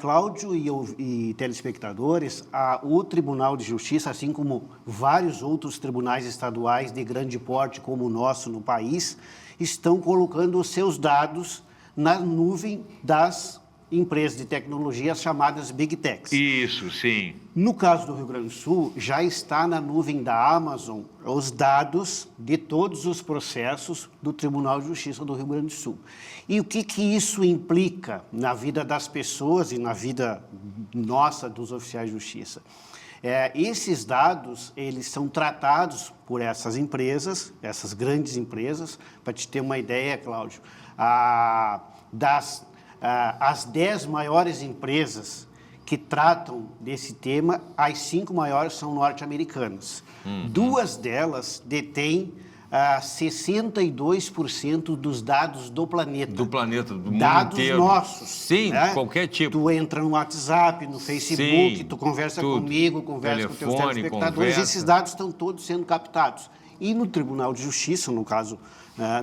F: Cláudio e telespectadores, o Tribunal de Justiça, assim como vários outros tribunais estaduais de grande porte como o nosso no país, estão colocando os seus dados na nuvem das empresas de tecnologia chamadas Big Techs.
A: Isso, sim.
F: No caso do Rio Grande do Sul, já está na nuvem da Amazon os dados de todos os processos do Tribunal de Justiça do Rio Grande do Sul. E o que isso implica na vida das pessoas e na vida nossa, dos oficiais de justiça? Esses dados, eles são tratados por essas empresas, essas grandes empresas, para te ter uma ideia, Cláudio, as 10 maiores empresas que tratam desse tema, as 5 maiores são norte-americanas. 2 delas detêm 62% dos dados do planeta.
A: Do planeta, do mundo
F: dados
A: inteiro.
F: Nossos.
A: Sim,
F: né?
A: Qualquer tipo.
F: Tu entra no WhatsApp, no Facebook,
A: Sim,
F: tu conversa
A: tudo.
F: comigo, conversa com teus telespectadores.
A: Conversa.
F: Esses dados estão todos sendo captados. E no Tribunal de Justiça, no caso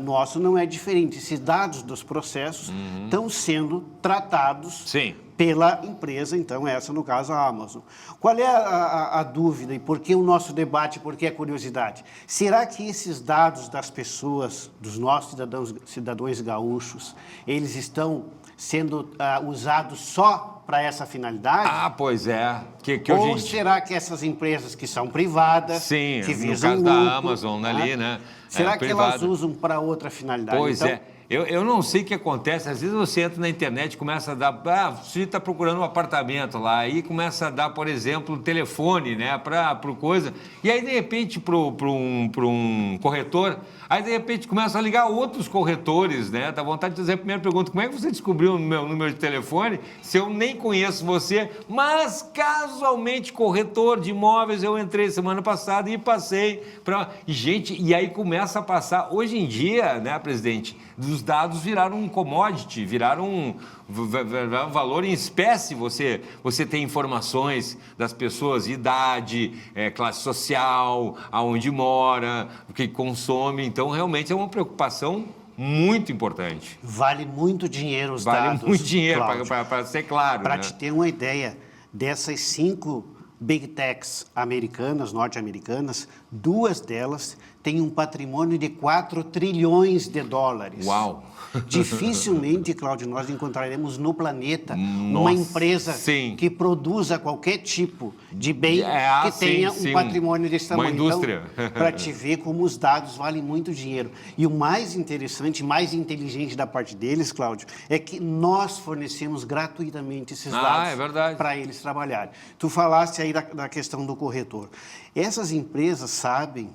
F: nosso, não é diferente. Esses dados dos processos estão sendo tratados pela empresa, então essa no caso a Amazon. Qual é a dúvida e por que o nosso debate, por que a curiosidade? Será que esses dados das pessoas, dos nossos cidadãos gaúchos, eles estão sendo usados só para essa finalidade?
A: Pois é.
F: Ou será que essas empresas que são privadas, que visam
A: no caso
F: lucro,
A: da Amazon ali, né?
F: Será que elas usam para outra finalidade?
A: Pois
F: então,
A: é. Eu não sei o que acontece, às vezes você entra na internet e começa a dar, você está procurando um apartamento lá, aí começa a dar, por exemplo, telefone, né, para coisa, e aí de repente para um corretor, aí de repente começa a ligar outros corretores, né, dá vontade de fazer a primeira pergunta, como é que você descobriu o meu número de telefone se eu nem conheço você, mas casualmente corretor de imóveis eu entrei semana passada e passei para... Gente, e aí começa a passar, hoje em dia, né, presidente, os dados viraram um commodity, viraram um valor em espécie. Você tem informações das pessoas, idade, classe social, aonde mora, o que consome. Então, realmente é uma preocupação muito importante.
F: Vale muito dinheiro os dados.
A: Vale muito dinheiro, para ser claro.
F: Para
A: né?
F: te ter uma ideia, dessas 5 Big Techs americanas, norte-americanas, 2 delas têm um patrimônio de 4 trilhões de dólares.
A: Uau!
F: Dificilmente, Cláudio, nós encontraremos no planeta uma
A: Nossa,
F: empresa
A: sim.
F: que produza qualquer tipo de bem que tenha um patrimônio desse tamanho.
A: Uma indústria.
F: Então, para te ver como os dados valem muito dinheiro. E o mais interessante, mais inteligente da parte deles, Cláudio, é que nós fornecemos gratuitamente esses dados para eles trabalharem. Tu falaste aí da questão do corretor. Essas empresas sabem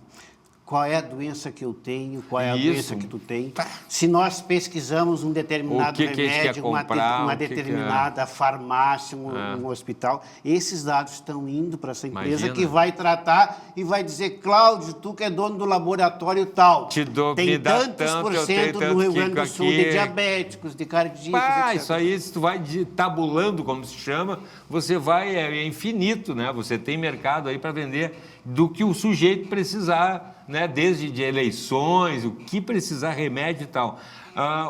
F: qual é a doença que eu tenho, qual é a doença que tu tem. Se nós pesquisamos um determinado remédio, uma determinada farmácia, um hospital, esses dados estão indo para essa empresa que vai tratar e vai dizer, Cláudio, tu que é dono do laboratório tal, tem tantos por cento no Rio Grande do Sul de diabéticos, de cardíacos, etc.
A: Isso aí, se tu vai tabulando, como se chama, você vai, é infinito, né? Você tem mercado aí para vender do que o sujeito precisar, né? Desde de eleições, o que precisar, remédio e tal.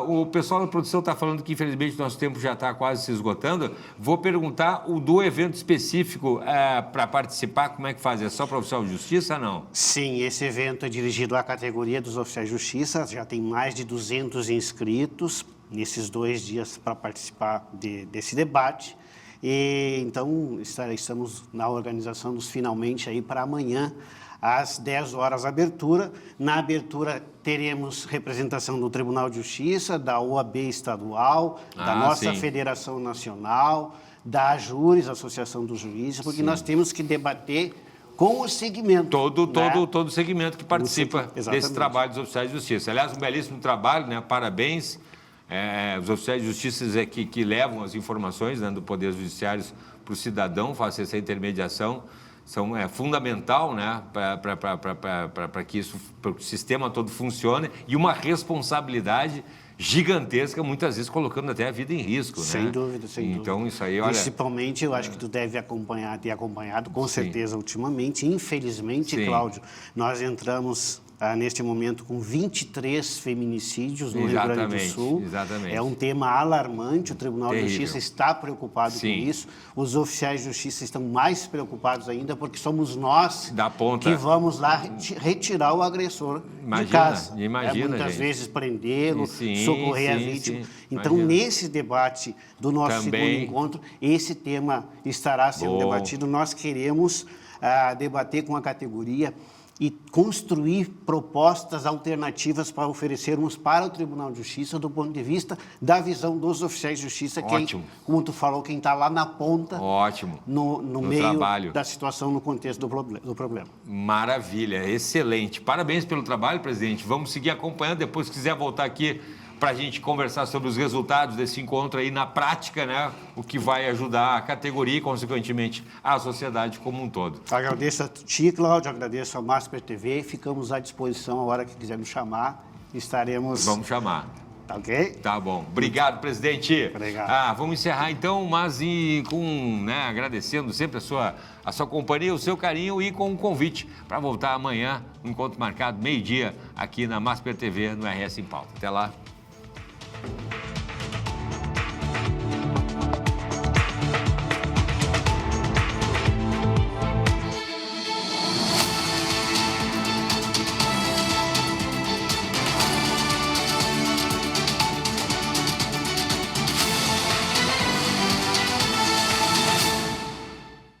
A: O pessoal da produção está falando que, infelizmente, nosso tempo já está quase se esgotando. Vou perguntar o do evento específico para participar, como é que faz? É só para oficial de justiça ou não?
F: Sim, esse evento é dirigido à categoria dos oficiais de justiça, já tem mais de 200 inscritos nesses 2 dias para participar desse debate. E, então, estamos na organização dos finalmente aí para amanhã, às 10 horas, a abertura. Na abertura, teremos representação do Tribunal de Justiça, da OAB estadual, da nossa Federação Nacional, da AJURES, Associação dos Juízes, porque nós temos que debater com o segmento.
A: Todo segmento que participa desse trabalho dos oficiais de justiça. Aliás, um belíssimo trabalho, né? Parabéns. Os oficiais de justiça que levam as informações, né, do Poder Judiciário para o cidadão, fazem essa intermediação, é fundamental, né, para que o sistema todo funcione, e uma responsabilidade gigantesca, muitas vezes colocando até a vida em risco.
F: Sem
A: né?
F: dúvida, sem dúvida.
A: Então, isso aí, olha...
F: Principalmente, eu acho que tu deve ter acompanhado, com certeza, ultimamente. Infelizmente, Cláudio, nós entramos... neste momento, com 23 feminicídios no Rio Grande do Sul.
A: Exatamente.
F: É um tema alarmante, o Tribunal de Justiça está preocupado com isso. Os oficiais de justiça estão mais preocupados ainda, porque somos nós que vamos lá retirar o agressor de casa. Muitas vezes prendê-lo, socorrer a vítima. Então, nesse debate do nosso segundo encontro, esse tema estará sendo debatido. Nós queremos debater com a categoria e construir propostas alternativas para oferecermos para o Tribunal de Justiça do ponto de vista da visão dos oficiais de justiça, como tu falou, quem está lá na ponta, no meio trabalho da situação, no contexto do problema.
A: Maravilha, excelente. Parabéns pelo trabalho, presidente. Vamos seguir acompanhando, depois se quiser voltar aqui para a gente conversar sobre os resultados desse encontro aí na prática, né? O que vai ajudar a categoria e, consequentemente, a sociedade como um todo.
F: Agradeço a ti, Cláudio, agradeço a Masper TV, ficamos à disposição a hora que quiser nos chamar, estaremos...
A: Vamos chamar.
F: Tá ok?
A: Tá bom. Obrigado, presidente.
F: Obrigado.
A: Vamos encerrar então, mas agradecendo sempre a sua companhia, o seu carinho e com um convite para voltar amanhã, um encontro marcado, meio-dia, aqui na Masper TV, no RS em Pauta. Até lá.